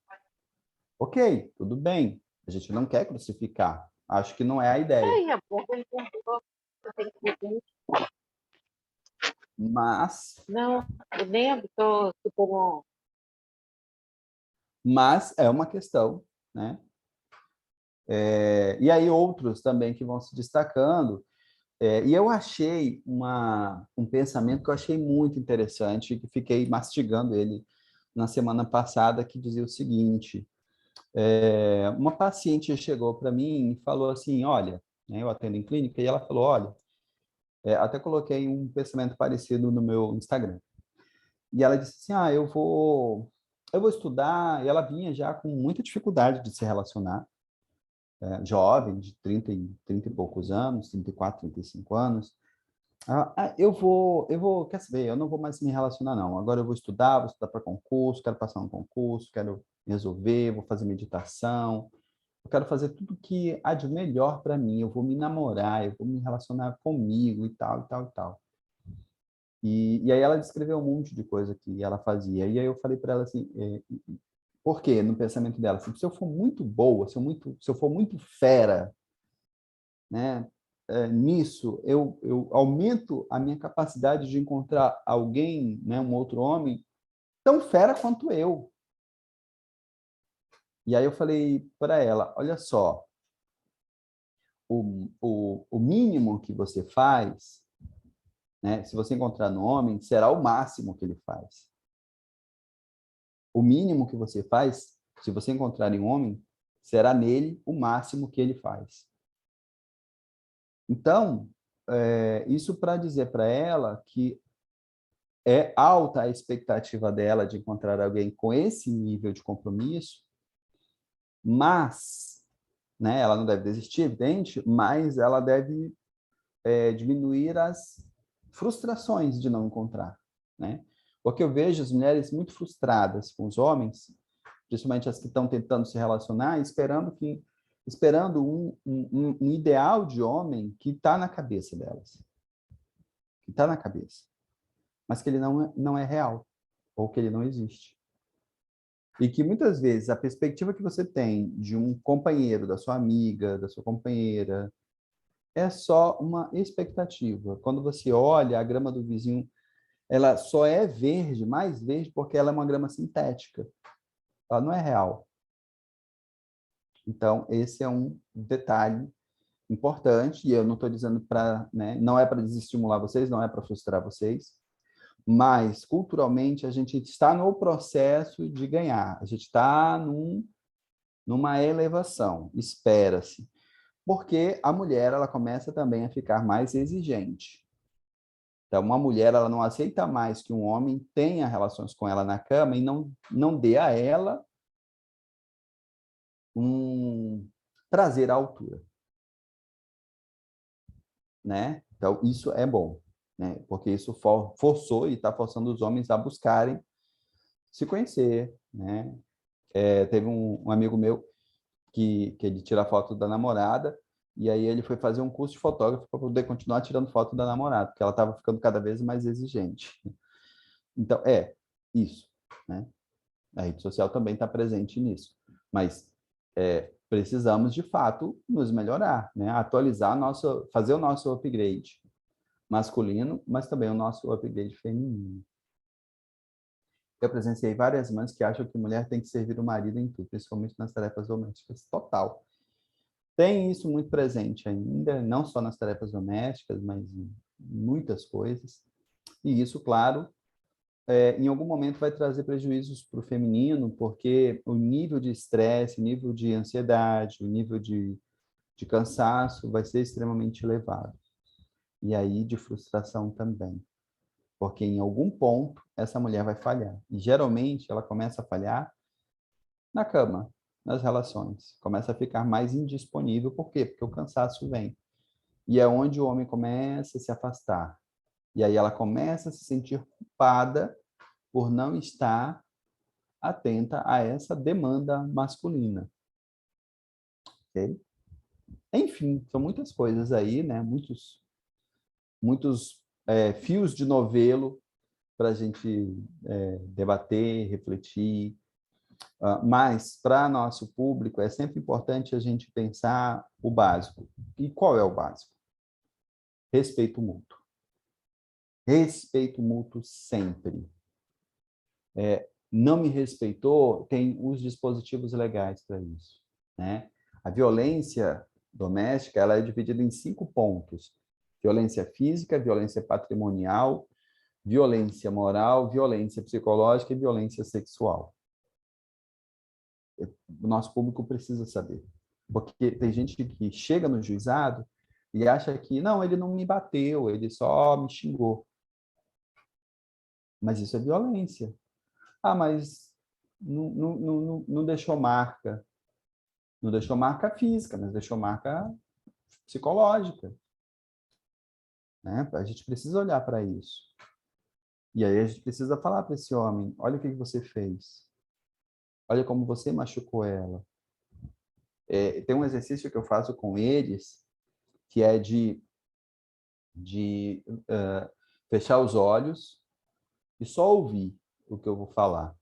Ok, tudo bem. A gente não quer crucificar. Acho que não é a ideia. Ai, a boca me perdoa. Eu tenho que beber. Mas Não, eu nem estou super. é uma questão, né? E aí outros também que vão se destacando. E eu achei um pensamento que eu achei muito interessante, que fiquei mastigando ele na semana passada, que dizia o seguinte: uma paciente chegou para mim e falou assim, olha, né, eu atendo em clínica, e ela falou, olha, até coloquei um pensamento parecido no meu Instagram. E ela disse assim, eu vou estudar, e ela vinha já com muita dificuldade de se relacionar, jovem, de 30 e poucos anos, 34, 35 anos. Quer saber, eu não vou mais me relacionar, não. Agora eu vou estudar para concurso, quero passar no concurso, quero resolver, vou fazer meditação, eu quero fazer tudo que há de melhor para mim, eu vou me namorar, eu vou me relacionar comigo e tal, e tal, e tal. E aí ela descreveu um monte de coisa que ela fazia. E aí eu falei para ela assim, por quê? No pensamento dela, assim, se eu for muito boa, se eu for muito fera, né, nisso, eu aumento a minha capacidade de encontrar alguém, né, um outro homem, tão fera quanto eu. E aí eu falei para ela, olha só, o mínimo que você faz, né, se você encontrar no homem, será o máximo que ele faz. O mínimo que você faz, se você encontrar em um homem, será nele o máximo que ele faz. Então, isso para dizer para ela que é alta a expectativa dela de encontrar alguém com esse nível de compromisso, mas, né, ela não deve desistir, evidente, mas ela deve diminuir as frustrações de não encontrar, né? Porque eu vejo as mulheres muito frustradas com os homens, principalmente as que estão tentando se relacionar, esperando um ideal de homem que está na cabeça delas, que está na cabeça, mas que ele não é real, ou que ele não existe. E que muitas vezes a perspectiva que você tem de um companheiro, da sua amiga, da sua companheira, é só uma expectativa. Quando você olha a grama do vizinho, ela só é verde, mais verde, porque ela é uma grama sintética. Ela não é real. Então, esse é um detalhe importante, e eu não estou dizendo para, né, não é para desestimular vocês, não é para frustrar vocês, mas culturalmente a gente está no processo de ganhar, a gente está numa elevação, espera-se, porque a mulher ela começa também a ficar mais exigente. Então, uma mulher ela não aceita mais que um homem tenha relações com ela na cama e não dê a ela um prazer à altura, né? Então, isso é bom, né? Porque isso forçou e está forçando os homens a buscarem se conhecer, né? Teve um amigo meu que ele tira foto da namorada e aí ele foi fazer um curso de fotógrafo para poder continuar tirando foto da namorada, porque ela estava ficando cada vez mais exigente. Então, isso, né? A rede social também está presente nisso, mas precisamos, de fato, nos melhorar, né? Atualizar fazer o nosso upgrade masculino, mas também o nosso upgrade feminino. Eu presenciei várias mães que acham que mulher tem que servir o marido em tudo, principalmente nas tarefas domésticas. Total. tem isso muito presente ainda, não só nas tarefas domésticas, mas em muitas coisas. E isso, claro, em algum momento vai trazer prejuízos para o feminino, porque o nível de estresse, o nível de ansiedade, o nível de cansaço vai ser extremamente elevado. E aí de frustração também. Porque em algum ponto essa mulher vai falhar. E geralmente ela começa a falhar na cama, nas relações. Começa a ficar mais indisponível. Por quê? Porque o cansaço vem. E é onde o homem começa a se afastar. E aí ela começa a se sentir culpada por não estar atenta a essa demanda masculina. Ok? Enfim, são muitas coisas aí, né? Muitos fios de novelo para a gente debater, refletir. Mas, para nosso público, é sempre importante a gente pensar o básico. E qual é o básico? Respeito mútuo. Respeito mútuo sempre. Não me respeitou, tem os dispositivos legais para isso, né? A violência doméstica, ela é dividida em 5 pontos: violência física, violência patrimonial, violência moral, violência psicológica e violência sexual. O nosso público precisa saber, porque tem gente que chega no juizado e acha que, não, ele não me bateu, ele só me xingou. Mas isso é violência. Ah, mas não deixou marca. Não deixou marca física, mas deixou marca psicológica. Né? A gente precisa olhar para isso. E aí a gente precisa falar para esse homem, olha o que você fez. Olha como você machucou ela. Tem um exercício que eu faço com eles, que é de fechar os olhos e só ouvir o que eu vou falar.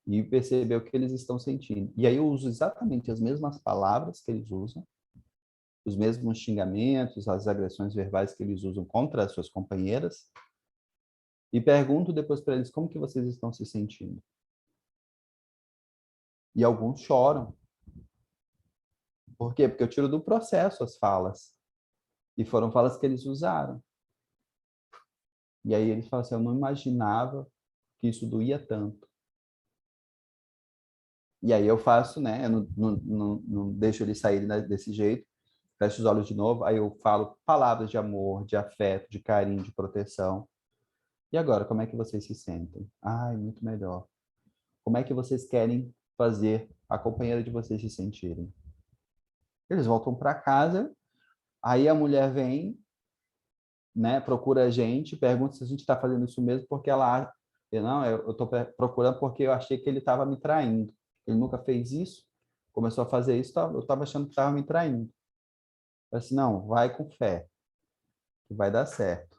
E perceber o que eles estão sentindo. E aí eu uso exatamente as mesmas palavras que eles usam, os mesmos xingamentos, as agressões verbais que eles usam contra as suas companheiras, e pergunto depois para eles como que vocês estão se sentindo. E alguns choram. Por quê? Porque eu tiro do processo as falas. E foram falas que eles usaram. E aí eles falam assim, eu não imaginava que isso doía tanto. E aí eu faço, né? Eu não deixo eles saírem desse jeito. Fecho os olhos de novo. Aí eu falo palavras de amor, de afeto, de carinho, de proteção. E agora, como é que vocês se sentem? Ai, muito melhor. Como é que vocês querem fazer a companheira de vocês se sentirem? Eles voltam para casa, aí a mulher vem, né, procura a gente, pergunta se a gente está fazendo isso mesmo, porque ela... Não, eu estou procurando porque eu achei que ele estava me traindo. Ele nunca fez isso, começou a fazer isso, eu estava achando que estava me traindo. Eu disse, não, vai com fé, que vai dar certo.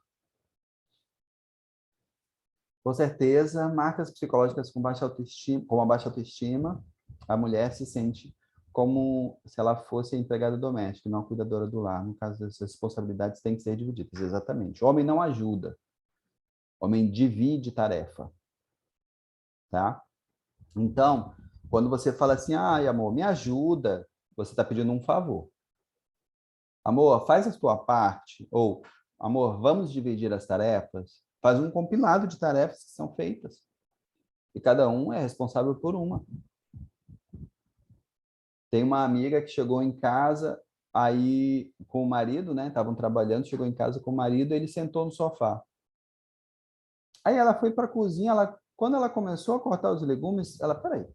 Com certeza, marcas psicológicas com baixa autoestima, com uma baixa autoestima, a mulher se sente como se ela fosse a empregada doméstica, não a cuidadora do lar. No caso, as responsabilidades têm que ser divididas, exatamente. O homem não ajuda, o homem divide tarefa, tá? Então, quando você fala assim, ai, amor, me ajuda, você está pedindo um favor. Amor, faz a sua parte, ou, amor, vamos dividir as tarefas, faz um compilado de tarefas que são feitas. E cada um é responsável por uma. Tem uma amiga que chegou em casa, aí com o marido, né? Estavam trabalhando, chegou em casa com o marido, ele sentou no sofá. Aí ela foi para a cozinha, quando ela começou a cortar os legumes, peraí.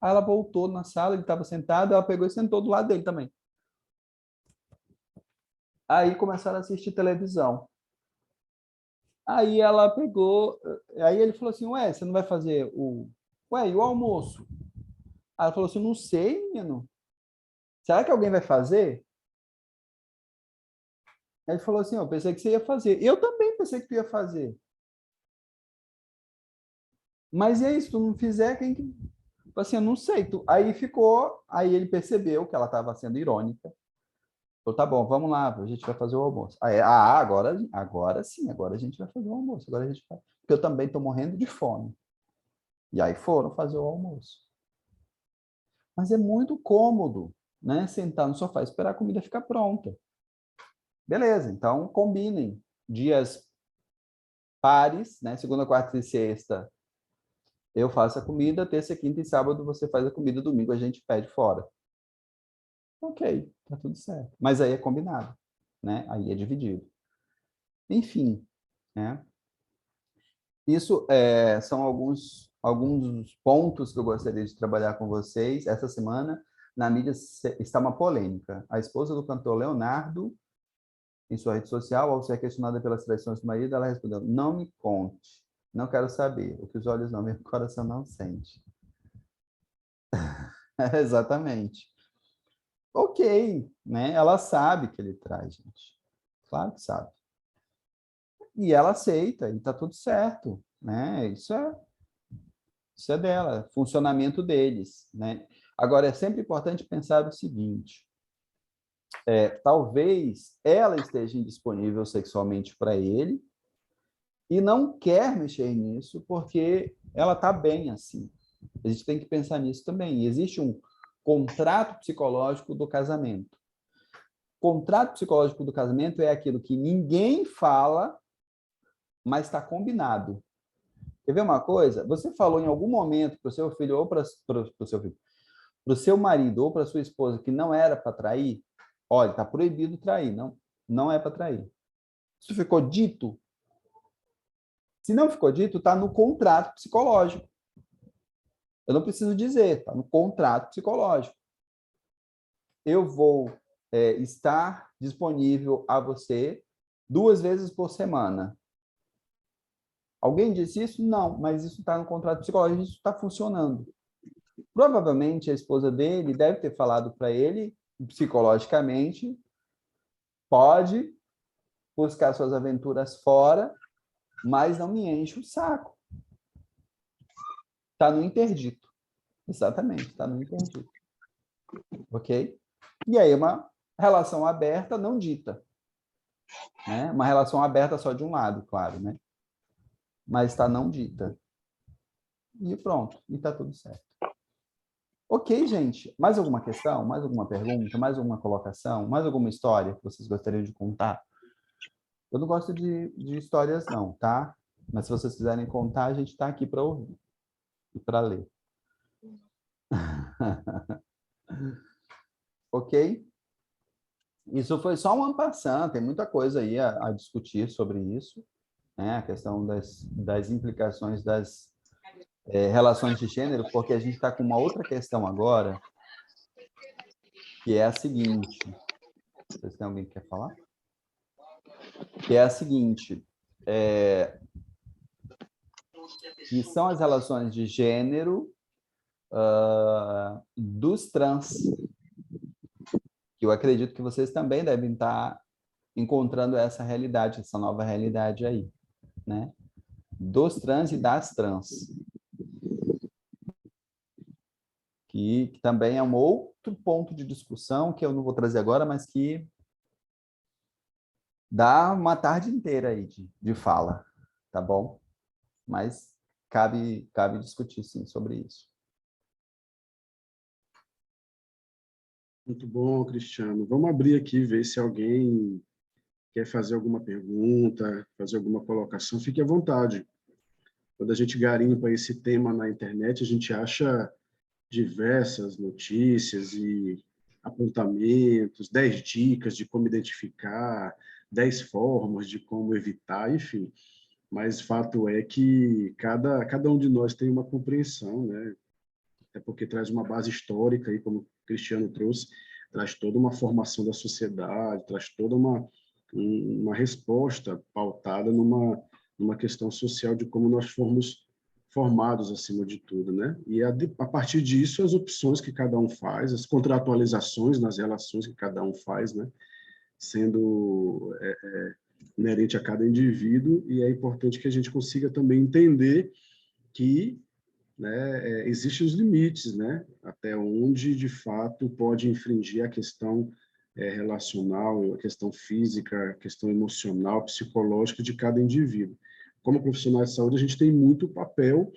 Aí ela voltou na sala, ele estava sentado, ela pegou e sentou do lado dele também. Aí começaram a assistir televisão. Aí ela pegou, aí ele falou assim, ué, você não vai fazer e o almoço? Aí ela falou assim, não sei, menino. Será que alguém vai fazer? Aí ele falou assim, eu pensei que você ia fazer. Eu também pensei que tu ia fazer. Mas e aí, se tu não fizer, quem que... Assim, eu não sei. Aí ficou, aí ele percebeu que ela estava sendo irônica. Falou, tá bom, vamos lá, a gente vai fazer o almoço. Aí, agora sim, agora a gente vai fazer o almoço. Agora a gente vai... Porque eu também estou morrendo de fome. E aí foram fazer o almoço. Mas é muito cômodo. né? Sentar no sofá e esperar a comida ficar pronta. Beleza, então combinem dias pares, né? Segunda, quarta e sexta eu faço a comida, terça, quinta e sábado você faz a comida, domingo a gente pede fora. Ok, tá tudo certo. Mas aí é combinado, né? Aí é dividido. Enfim, né? Isso são alguns pontos que eu gostaria de trabalhar com vocês. Essa semana, na mídia, está uma polêmica. A esposa do cantor Leonardo, em sua rede social, ao ser questionada pelas traições do marido, ela respondeu: não me conte, não quero saber. O que os olhos não veem, o coração não sente. Exatamente. Ok, né? Ela sabe que ele traz, gente. Claro que sabe. E ela aceita, e tá tudo certo, né? Isso é dela, funcionamento deles, né? Agora, é sempre importante pensar o seguinte: talvez ela esteja indisponível sexualmente para ele e não quer mexer nisso porque ela está bem assim. A gente tem que pensar nisso também. Existe um contrato psicológico do casamento. Contrato psicológico do casamento é aquilo que ninguém fala, mas está combinado. Quer ver uma coisa? Você falou em algum momento para o seu filho ou para o seu filho, para o seu marido ou para sua esposa que não era para trair? Olha, está proibido trair, não é para trair. Isso ficou dito? Se não ficou dito, está no contrato psicológico. Eu não preciso dizer, está no contrato psicológico. Eu vou estar disponível a você 2 vezes por semana. Alguém disse isso? Não, mas isso está no contrato psicológico, isso está funcionando. Provavelmente a esposa dele deve ter falado para ele, psicologicamente, pode buscar suas aventuras fora, mas não me enche o saco. Está no interdito. Exatamente, está no interdito. Ok? E aí, uma relação aberta não dita. Né? Uma relação aberta só de um lado, claro, né? Mas está não dita. E pronto, e está tudo certo. Ok, gente. Mais alguma questão? Mais alguma pergunta? Mais alguma colocação? Mais alguma história que vocês gostariam de contar? Eu não gosto de histórias, não, tá? Mas se vocês quiserem contar, a gente está aqui para ouvir e para ler. Ok? Isso foi só um en passant, tem muita coisa aí a discutir sobre isso, né? A questão das implicações das relações de gênero, porque a gente está com uma outra questão agora, que é a seguinte. Vocês têm alguém que quer falar? Que é a seguinte, que são as relações de gênero dos trans, que eu acredito que vocês também devem estar encontrando essa realidade, essa nova realidade aí, né? Dos trans e das trans. Que também é um outro ponto de discussão que eu não vou trazer agora, mas que dá uma tarde inteira aí de fala, tá bom? Mas cabe discutir, sim, sobre isso. Muito bom, Cristiano. Vamos abrir aqui, ver se alguém quer fazer alguma pergunta, fazer alguma colocação. Fique à vontade. Quando a gente garimpa esse tema na internet, a gente acha diversas notícias e apontamentos, 10 dicas de como identificar, 10 formas de como evitar, enfim. Mas fato é que cada um de nós tem uma compreensão, né? Até porque traz uma base histórica, aí, como o Cristiano trouxe, traz toda uma formação da sociedade, traz toda uma resposta pautada numa questão social de como nós fomos formados acima de tudo, né? E a partir disso, as opções que cada um faz, as contratualizações nas relações que cada um faz, né? Sendo inerente a cada indivíduo, e é importante que a gente consiga também entender que, né, existem os limites, né? Até onde, de fato, pode infringir a questão relacional, a questão física, a questão emocional, psicológica de cada indivíduo. Como profissionais de saúde, a gente tem muito papel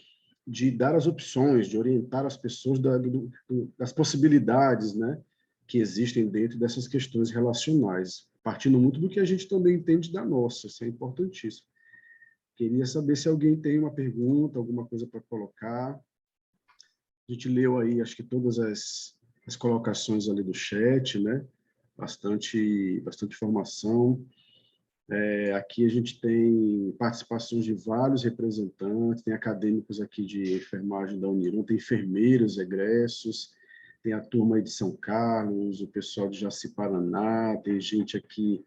de dar as opções, de orientar as pessoas das possibilidades, né? que existem dentro dessas questões relacionais, partindo muito do que a gente também entende da nossa, isso é importantíssimo. Queria saber se alguém tem uma pergunta, alguma coisa para colocar. A gente leu aí, acho que todas as colocações ali do chat, né? Bastante informação. Aqui a gente tem participações de vários representantes, tem acadêmicos aqui de enfermagem da Uniron, tem enfermeiros egressos, tem a turma aí de São Carlos, o pessoal de Jaci-Paraná, tem gente aqui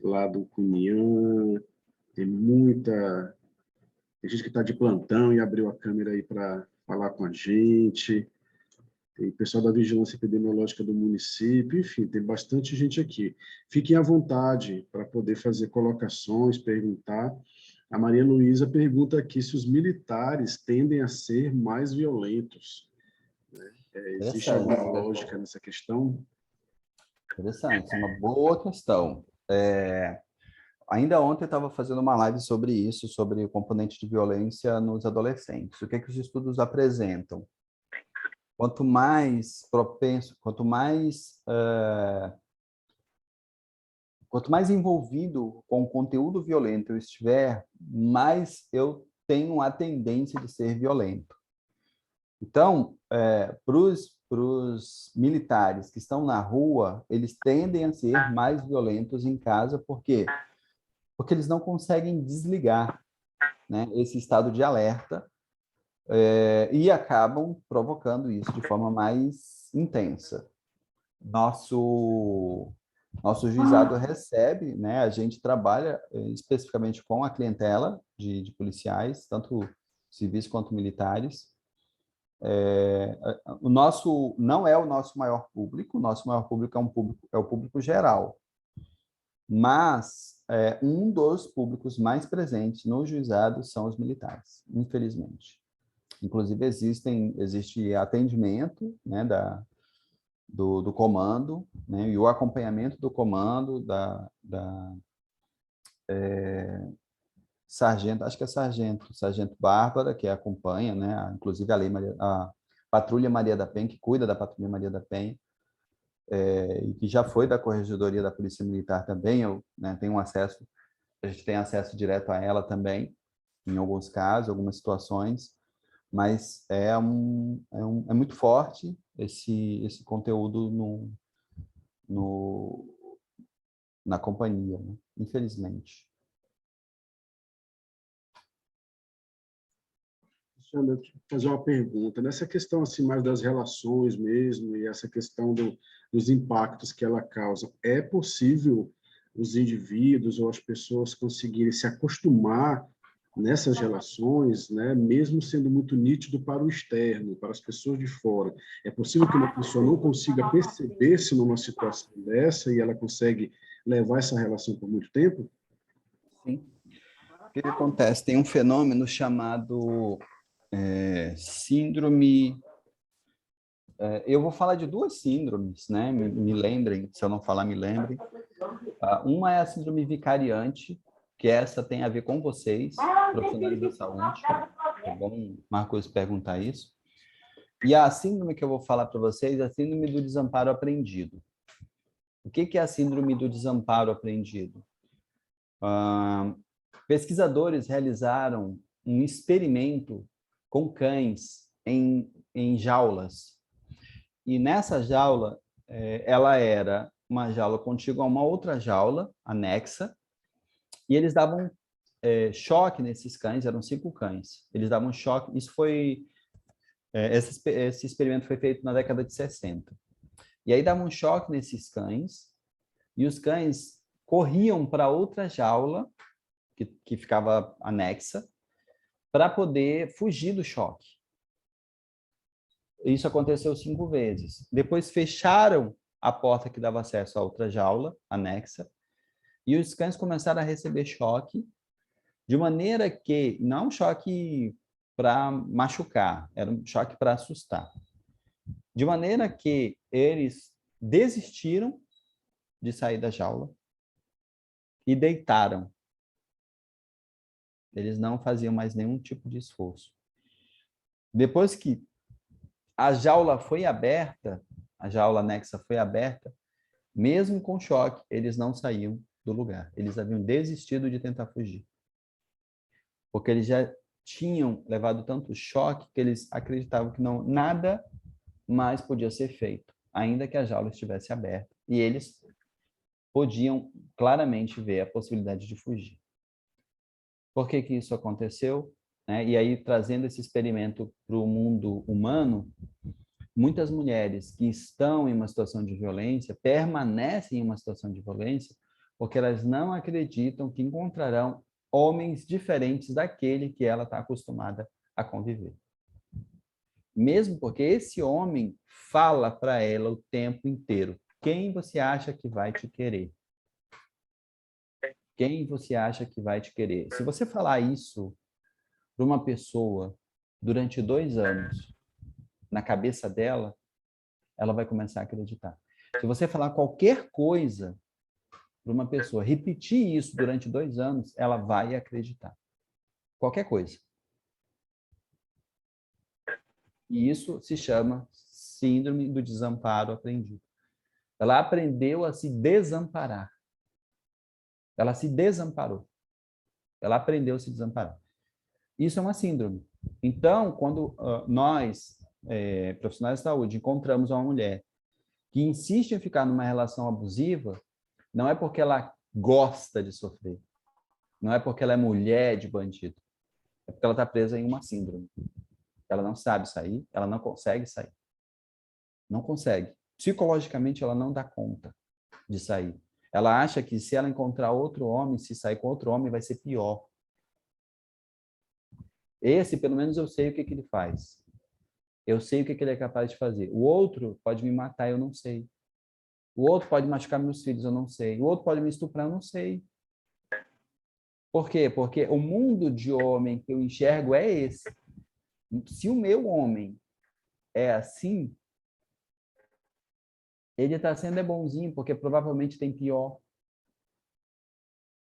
lá do Cunhã, tem gente que está de plantão e abriu a câmera aí para falar com a gente, tem pessoal da Vigilância Epidemiológica do município, enfim, tem bastante gente aqui. Fiquem à vontade para poder fazer colocações, perguntar. A Maria Luísa pergunta aqui se os militares tendem a ser mais violentos. Existe Interessante. alguma lógica nessa questão? Interessante, uma boa questão. Ainda ontem eu estava fazendo uma live sobre isso, sobre o componente de violência nos adolescentes. O que é que os estudos apresentam? Quanto mais propenso, quanto mais envolvido com o conteúdo violento eu estiver, mais eu tenho a tendência de ser violento. Então, para os militares que estão na rua, eles tendem a ser mais violentos em casa, por quê? Porque eles não conseguem desligar, né, esse estado de alerta, e acabam provocando isso de forma mais intensa. Nosso juizado recebe, né, a gente trabalha especificamente com a clientela de policiais, tanto civis quanto militares. O nosso não é o nosso maior público, o nosso maior público é o público geral, mas um dos públicos mais presentes no juizado são os militares, infelizmente. Inclusive, existe atendimento, né, do comando, né, e o acompanhamento do comando da sargento, acho que é sargento Bárbara, que acompanha, né, inclusive a Patrulha Maria da Penha, que cuida da Patrulha Maria da Penha, e que já foi da Corregedoria da Polícia Militar também, né, a gente tem acesso direto a ela também, em alguns casos, algumas situações, mas é muito forte esse conteúdo na companhia, né? Infelizmente. Alexandre, eu vou fazer uma pergunta. Nessa questão assim, mais das relações mesmo, e essa questão dos impactos que ela causa, é possível os indivíduos ou as pessoas conseguirem se acostumar nessas relações, né, mesmo sendo muito nítido para o externo, para as pessoas de fora? É possível que uma pessoa não consiga perceber-se numa situação dessa e ela consegue levar essa relação por muito tempo? Sim. O que acontece? Tem um fenômeno chamado síndrome... eu vou falar de duas síndromes, né? Me lembrem, se eu não falar, me lembrem. Uma é a síndrome vicariante, que essa tem a ver com vocês, profissionais da saúde. É bom, Marcos, perguntar isso. E a síndrome que eu vou falar para vocês é a síndrome do desamparo aprendido. O que é a síndrome do desamparo aprendido? Pesquisadores realizaram um experimento com cães em jaulas. E nessa jaula, ela era uma jaula contígua a uma outra jaula anexa, e eles davam choque nesses cães, eram 5 cães. Eles davam choque, esse experimento foi feito na década de 60. E aí davam choque nesses cães, e os cães corriam para outra jaula, que ficava anexa, para poder fugir do choque. Isso aconteceu 5 vezes. Depois fecharam a porta que dava acesso à outra jaula anexa, e os cães começaram a receber choque, de maneira que, não um choque para machucar, era um choque para assustar. De maneira que eles desistiram de sair da jaula e deitaram. Eles não faziam mais nenhum tipo de esforço. Depois que a jaula foi aberta, a jaula anexa foi aberta, mesmo com choque, eles não saíam do lugar. Eles haviam desistido de tentar fugir. Porque eles já tinham levado tanto choque que eles acreditavam que não, nada mais podia ser feito, ainda que a jaula estivesse aberta. E eles podiam claramente ver a possibilidade de fugir. Por que que isso aconteceu? E aí, trazendo esse experimento para o mundo humano, muitas mulheres que estão em uma situação de violência permanecem em uma situação de violência porque elas não acreditam que encontrarão homens diferentes daquele que ela está acostumada a conviver. Mesmo porque esse homem fala para ela o tempo inteiro: quem você acha que vai te querer? Quem você acha que vai te querer? Se você falar isso para uma pessoa durante 2 anos, na cabeça dela, ela vai começar a acreditar. Se você falar qualquer coisa para uma pessoa, repetir isso durante 2 anos, ela vai acreditar. Qualquer coisa. E isso se chama síndrome do desamparo aprendido. Ela aprendeu a se desamparar. Ela se desamparou. Ela aprendeu a se desamparar. Isso é uma síndrome. Então, quando nós, profissionais de saúde, encontramos uma mulher que insiste em ficar numa relação abusiva, não é porque ela gosta de sofrer. Não é porque ela é mulher de bandido. É porque ela está presa em uma síndrome. Ela não sabe sair, ela não consegue sair. Não consegue. Psicologicamente, ela não dá conta de sair. Ela acha que se ela encontrar outro homem, se sair com outro homem, vai ser pior. Esse, pelo menos, eu sei o que ele faz. Eu sei o que ele é capaz de fazer. O outro pode me matar, eu não sei. O outro pode machucar meus filhos, eu não sei. O outro pode me estuprar, eu não sei. Por quê? Porque o mundo de homem que eu enxergo é esse. Se o meu homem é assim, ele está sendo bonzinho, porque provavelmente tem pior.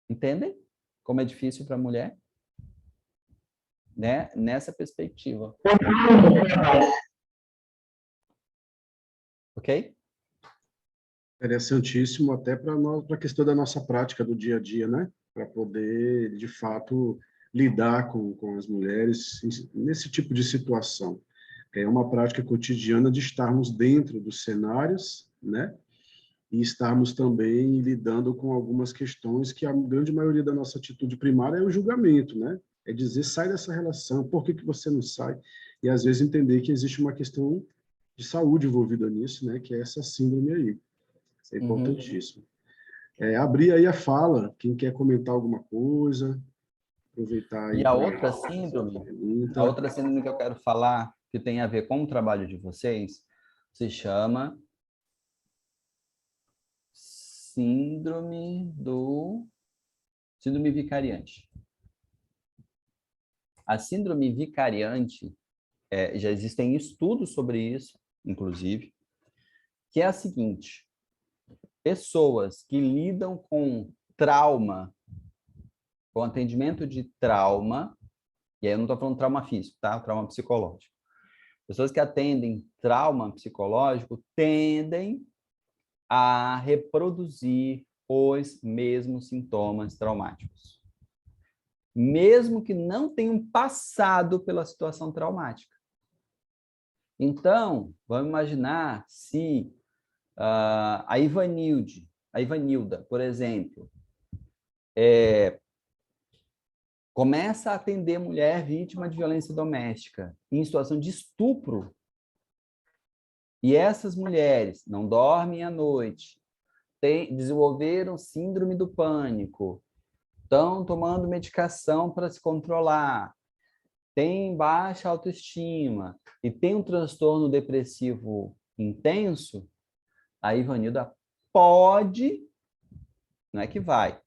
Entendem? Como é difícil para a mulher? Né? Nessa perspectiva. Ok? Interessantíssimo até para a questão da nossa prática do dia a dia, né? Para poder, de fato, lidar com as mulheres nesse tipo de situação. É uma prática cotidiana de estarmos dentro dos cenários, né? E estarmos também lidando com algumas questões que a grande maioria da nossa atitude primária é o julgamento, né? É dizer, sai dessa relação, por que você não sai? E, às vezes, entender que existe uma questão de saúde envolvida nisso, né? Que é essa síndrome aí. Isso é importantíssimo. Abrir aí a fala, quem quer comentar alguma coisa, aproveitar aí E a para outra fazer a síndrome, pergunta. que eu quero falar, que tem a ver com o trabalho de vocês, se chama síndrome vicariante. A síndrome vicariante, já existem estudos sobre isso, inclusive, que é a seguinte: pessoas que lidam com trauma, com atendimento de trauma, e aí eu não estou falando trauma físico, tá? Trauma psicológico. Pessoas que atendem trauma psicológico tendem a reproduzir os mesmos sintomas traumáticos, mesmo que não tenham passado pela situação traumática. Então, vamos imaginar se a Ivanilda, por exemplo, começa a atender mulher vítima de violência doméstica em situação de estupro, e essas mulheres não dormem à noite, desenvolveram síndrome do pânico, estão tomando medicação para se controlar, têm baixa autoestima e tem um transtorno depressivo intenso, a Ivanilda pode, não é que vai,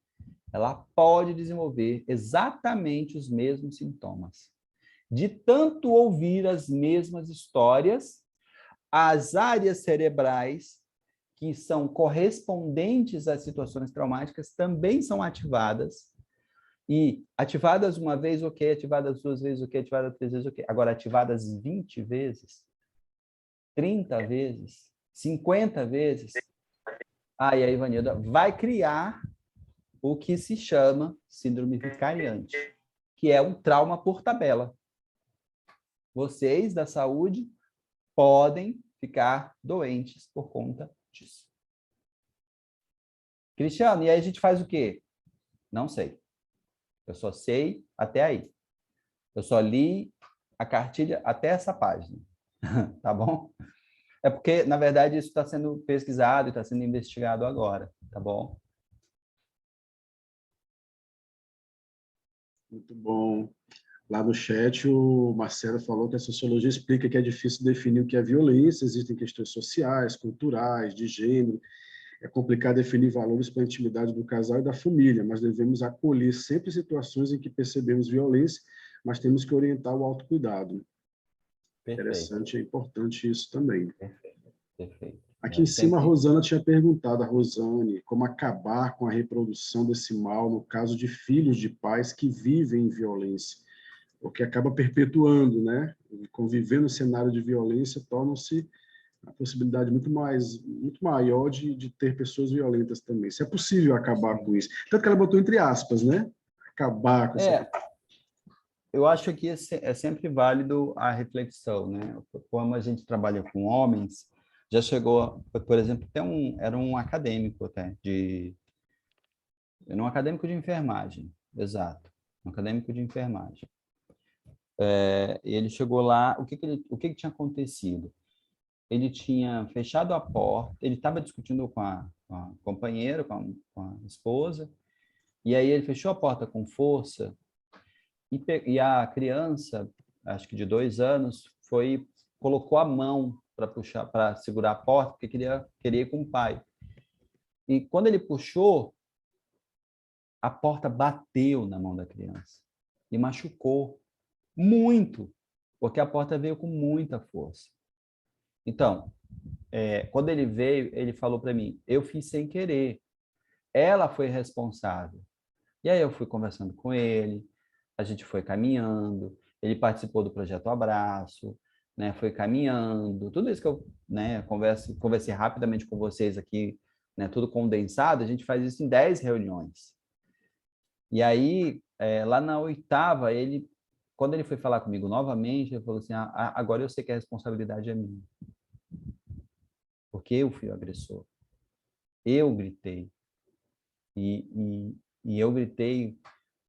ela pode desenvolver exatamente os mesmos sintomas. De tanto ouvir as mesmas histórias, as áreas cerebrais que são correspondentes às situações traumáticas também são ativadas. E ativadas uma vez, ok. Ativadas 2 vezes, ok. Ativadas 3 vezes, ok. Agora, ativadas 20 vezes, 30 vezes, 50 vezes, aí a Ivanilda vai criar o que se chama síndrome vicariante, que é um trauma por tabela. Vocês da saúde podem ficar doentes por conta disso. Cristiano, e aí a gente faz o quê? Não sei. Eu só sei até aí. Eu só li a cartilha até essa página. Tá bom? É porque, na verdade, isso está sendo pesquisado e está sendo investigado agora. Tá bom? Muito bom. Lá no chat, o Marcelo falou que a sociologia explica que é difícil definir o que é violência, existem questões sociais, culturais, de gênero, é complicado definir valores para a intimidade do casal e da família, mas devemos acolher sempre situações em que percebemos violência, mas temos que orientar o autocuidado. Perfeito. Interessante, é importante isso também. Perfeito. Perfeito. Aqui em cima, a Rosana tinha perguntado, a Rosane, como acabar com a reprodução desse mal no caso de filhos de pais que vivem em violência, porque acaba perpetuando, né? Conviver no cenário de violência torna-se a possibilidade muito maior de ter pessoas violentas também. Se é possível acabar com isso. Tanto que ela botou entre aspas, né? Acabar com essa... Eu acho que é sempre válido a reflexão, né? Como a gente trabalha com homens, já chegou, por exemplo, era um acadêmico até, era um acadêmico de enfermagem, exato, um acadêmico de enfermagem. E ele chegou lá, o que tinha acontecido? Ele tinha fechado a porta, ele estava discutindo com a companheira, com a esposa, e aí ele fechou a porta com força, e a criança, acho que de 2 anos, colocou a mão para puxar, para segurar a porta, porque queria ir com o pai. E quando ele puxou, a porta bateu na mão da criança e machucou muito, porque a porta veio com muita força. Então, quando ele veio, ele falou para mim: eu fiz sem querer. Ela foi responsável. E aí eu fui conversando com ele, a gente foi caminhando, ele participou do projeto Abraço, né, foi caminhando, tudo isso que eu, né, conversei rapidamente com vocês aqui, né, tudo condensado, a gente faz isso em 10 reuniões. E aí, lá na 8ª, quando ele foi falar comigo novamente, ele falou assim: agora eu sei que a responsabilidade é minha. Porque eu fui o agressor. Eu gritei. E eu gritei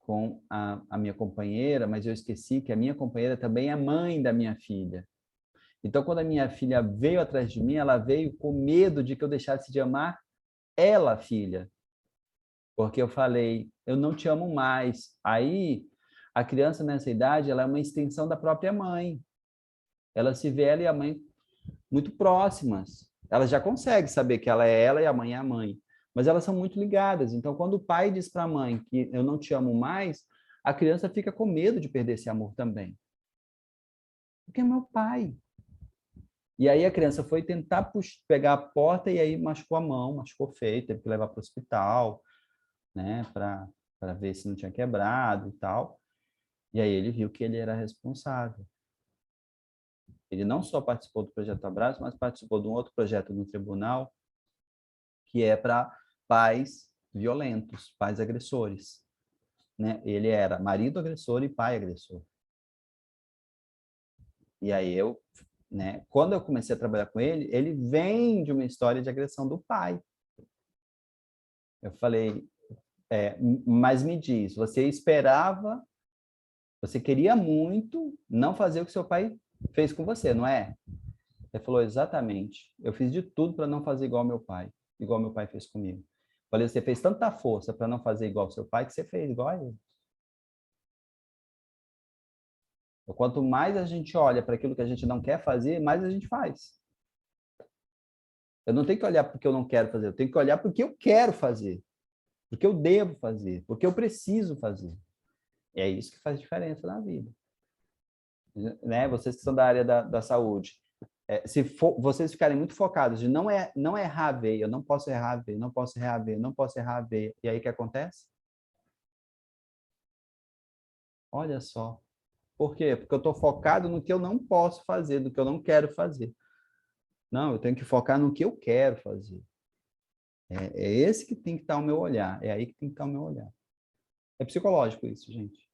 com a minha companheira, mas eu esqueci que a minha companheira também é mãe da minha filha. Então, quando a minha filha veio atrás de mim, ela veio com medo de que eu deixasse de amar ela, filha. Porque eu falei: eu não te amo mais. Aí, a criança nessa idade, ela é uma extensão da própria mãe. Ela se vê ela e a mãe muito próximas. Ela já consegue saber que ela é ela e a mãe é a mãe. Mas elas são muito ligadas. Então, quando o pai diz para a mãe que eu não te amo mais, a criança fica com medo de perder esse amor também. Porque é meu pai. E aí a criança foi tentar pegar a porta e aí machucou a mão, machucou feio, teve que levar para o hospital, né, para ver se não tinha quebrado e tal. E aí ele viu que ele era responsável. Ele não só participou do projeto Abraço, mas participou de um outro projeto no tribunal, que é para pais violentos, pais agressores. Né? Ele era marido agressor e pai agressor. E aí eu, né, quando eu comecei a trabalhar com ele, ele vem de uma história de agressão do pai. Eu falei: mas me diz, você queria muito não fazer o que seu pai fez com você, não é? Ele falou: exatamente. Eu fiz de tudo para não fazer igual meu pai fez comigo. Eu falei: você fez tanta força para não fazer igual ao seu pai que você fez igual a ele. Quanto mais a gente olha para aquilo que a gente não quer fazer, mais a gente faz. Eu não tenho que olhar porque eu não quero fazer, eu tenho que olhar porque eu quero fazer, porque eu devo fazer, porque eu preciso fazer. E é isso que faz diferença na vida. Né? Vocês que são da área da saúde, se vocês ficarem muito focados de não errar a veia, eu não posso errar a veia, não posso errar a veia, não posso errar a veia, e aí o que acontece? Olha só. Por quê? Porque eu estou focado no que eu não posso fazer, no que eu não quero fazer. Não, eu tenho que focar no que eu quero fazer. É esse que tem que estar o meu olhar. É aí que tem que estar o meu olhar. É psicológico isso, gente.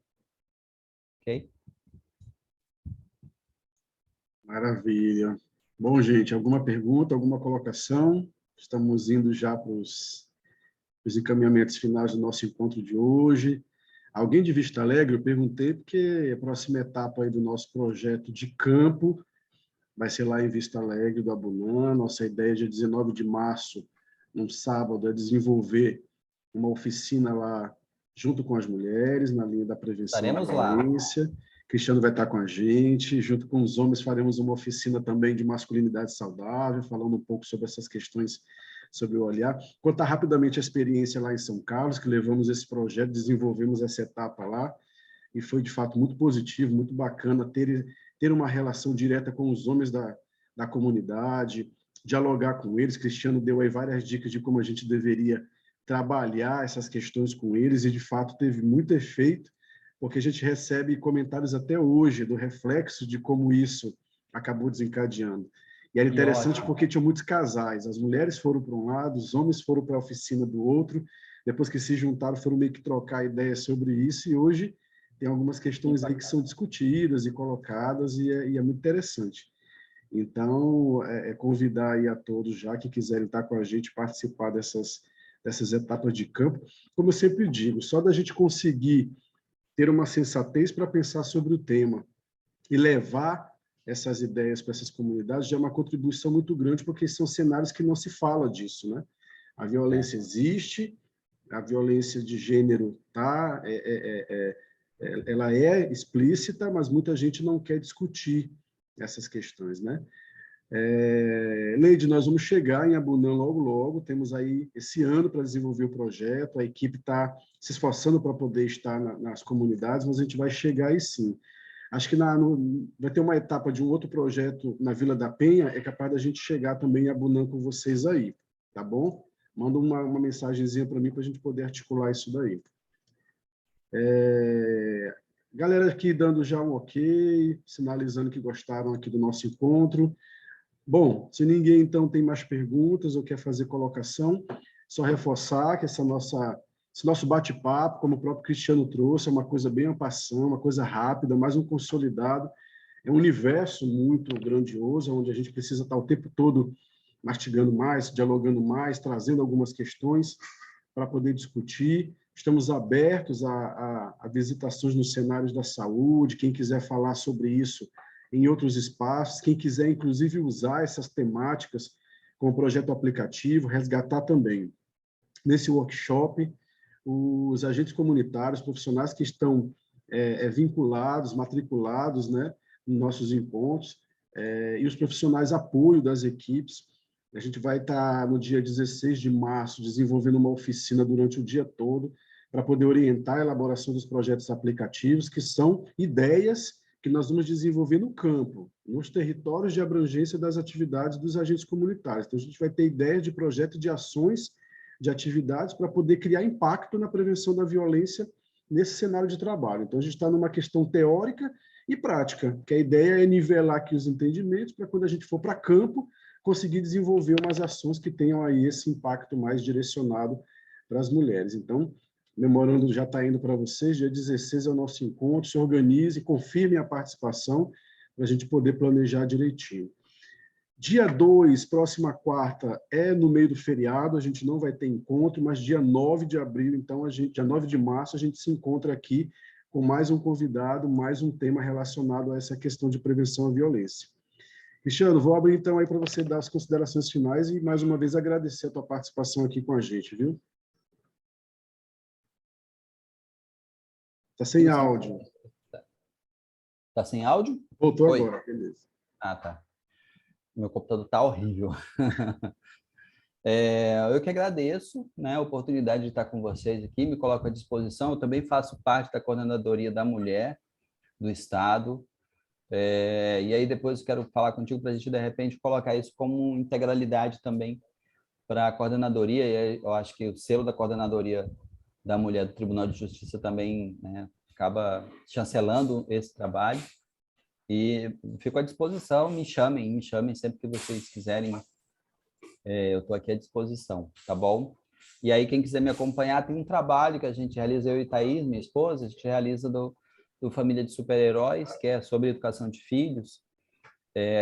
Ok? Maravilha. Bom, gente, alguma pergunta, alguma colocação? Estamos indo já para os encaminhamentos finais do nosso encontro de hoje. Alguém de Vista Alegre? Eu perguntei porque a próxima etapa aí do nosso projeto de campo vai ser lá em Vista Alegre, do Abunã. Nossa ideia é dia 19 de março, num sábado, é desenvolver uma oficina lá junto com as mulheres, na linha da prevenção à Estaremos lá. violência. Cristiano vai estar com a gente. Junto com os homens, faremos uma oficina também de masculinidade saudável, falando um pouco sobre essas questões, sobre o olhar. Contar rapidamente a experiência lá em São Carlos, que levamos esse projeto, desenvolvemos essa etapa lá, e foi, de fato, muito positivo, muito bacana ter uma relação direta com os homens da comunidade, dialogar com eles. Cristiano deu aí várias dicas de como a gente deveria trabalhar essas questões com eles, e, de fato, teve muito efeito, porque a gente recebe comentários até hoje do reflexo de como isso acabou desencadeando. E era interessante porque tinha muitos casais. As mulheres foram para um lado, os homens foram para a oficina do outro. Depois que se juntaram, foram meio que trocar ideias sobre isso. E hoje tem algumas questões aí que são discutidas e colocadas, e é muito interessante. Então, convidar aí a todos já que quiserem estar com a gente, participar dessas etapas de campo. Como eu sempre digo, só da gente conseguir ter uma sensatez para pensar sobre o tema e levar essas ideias para essas comunidades já é uma contribuição muito grande, porque são cenários que não se fala disso, né? A violência existe, a violência de gênero ela é explícita, mas muita gente não quer discutir essas questões, né? Leide, nós vamos chegar em Abunã logo, logo. Temos aí esse ano para desenvolver o projeto. A equipe está se esforçando para poder estar nas comunidades, mas a gente vai chegar aí sim. Acho que vai ter uma etapa de um outro projeto na Vila da Penha, é capaz da gente chegar também em Abunã com vocês aí, tá bom? Manda uma mensagenzinha para mim para a gente poder articular isso daí. Galera aqui dando já um ok, sinalizando que gostaram aqui do nosso encontro. Bom, se ninguém, então, tem mais perguntas ou quer fazer colocação, só reforçar que esse nosso bate-papo, como o próprio Cristiano trouxe, é uma coisa bem en passant, uma coisa rápida, mais um consolidado. É um universo muito grandioso, onde a gente precisa estar o tempo todo mastigando mais, dialogando mais, trazendo algumas questões para poder discutir. Estamos abertos a visitações nos cenários da saúde, quem quiser falar sobre isso em outros espaços, quem quiser, inclusive, usar essas temáticas como projeto aplicativo, resgatar também. Nesse workshop, os agentes comunitários, profissionais que estão vinculados, matriculados, né, nos nossos encontros, e os profissionais apoio das equipes. A gente vai estar, no dia 16 de março, desenvolvendo uma oficina durante o dia todo, para poder orientar a elaboração dos projetos aplicativos, que são ideias que nós vamos desenvolver no campo, nos territórios de abrangência das atividades dos agentes comunitários. Então, a gente vai ter ideias de projetos, de ações, de atividades para poder criar impacto na prevenção da violência nesse cenário de trabalho. Então, a gente está numa questão teórica e prática, que a ideia é nivelar aqui os entendimentos para, quando a gente for para campo, conseguir desenvolver umas ações que tenham aí esse impacto mais direcionado para as mulheres. Então, o memorando já está indo para vocês, dia 16 é o nosso encontro, se organize, confirme a participação, para a gente poder planejar direitinho. Dia 2, próxima quarta, é no meio do feriado, a gente não vai ter encontro, mas dia 9 de abril, então, dia 9 de março, a gente se encontra aqui com mais um convidado, mais um tema relacionado a essa questão de prevenção à violência. Cristiano, vou abrir então aí para você dar as considerações finais e, mais uma vez, agradecer a tua participação aqui com a gente, viu? Está sem áudio. Está sem áudio? Voltou Oi. agora, beleza. Ah, tá. Meu computador está horrível. Eu que agradeço, né, a oportunidade de estar com vocês aqui, me coloco à disposição. Eu também faço parte da Coordenadoria da Mulher do Estado. E aí depois eu quero falar contigo para a gente, de repente, colocar isso como integralidade também para a coordenadoria. E eu acho que o selo da Coordenadoria da Mulher do Tribunal de Justiça também, né, acaba chancelando esse trabalho. E fico à disposição, me chamem sempre que vocês quiserem. Eu estou aqui à disposição, tá bom? E aí, quem quiser me acompanhar, tem um trabalho que a gente realiza, eu e Thaís, minha esposa, a gente realiza do Família de Super-Heróis, que é sobre educação de filhos.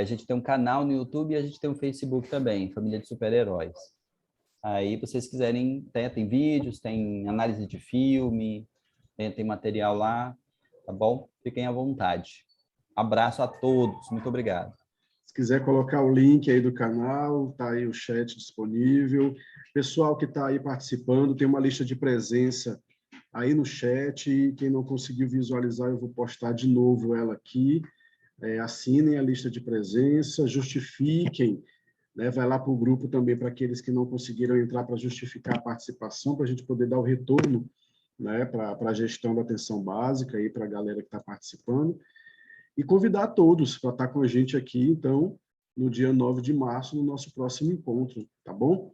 A gente tem um canal no YouTube e a gente tem um Facebook também, Família de Super-Heróis. Aí, vocês quiserem, tem vídeos, tem análise de filme, tem material lá, tá bom? Fiquem à vontade. Abraço a todos, muito obrigado. Se quiser colocar o link aí do canal, tá aí o chat disponível. Pessoal que está aí participando, tem uma lista de presença aí no chat. E quem não conseguiu visualizar, eu vou postar de novo ela aqui. Assinem a lista de presença, justifiquem, né? Vai lá para o grupo também para aqueles que não conseguiram entrar para justificar a participação, para a gente poder dar o retorno, né, para a gestão da atenção básica e para a galera que está participando. E convidar todos para estar com a gente aqui, então, no dia 9 de março, no nosso próximo encontro, tá bom?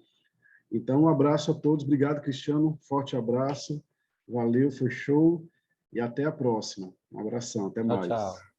Então, um abraço a todos. Obrigado, Cristiano. Forte abraço. Valeu, foi show. E até a próxima. Um abração. Até Tchau, mais. tchau.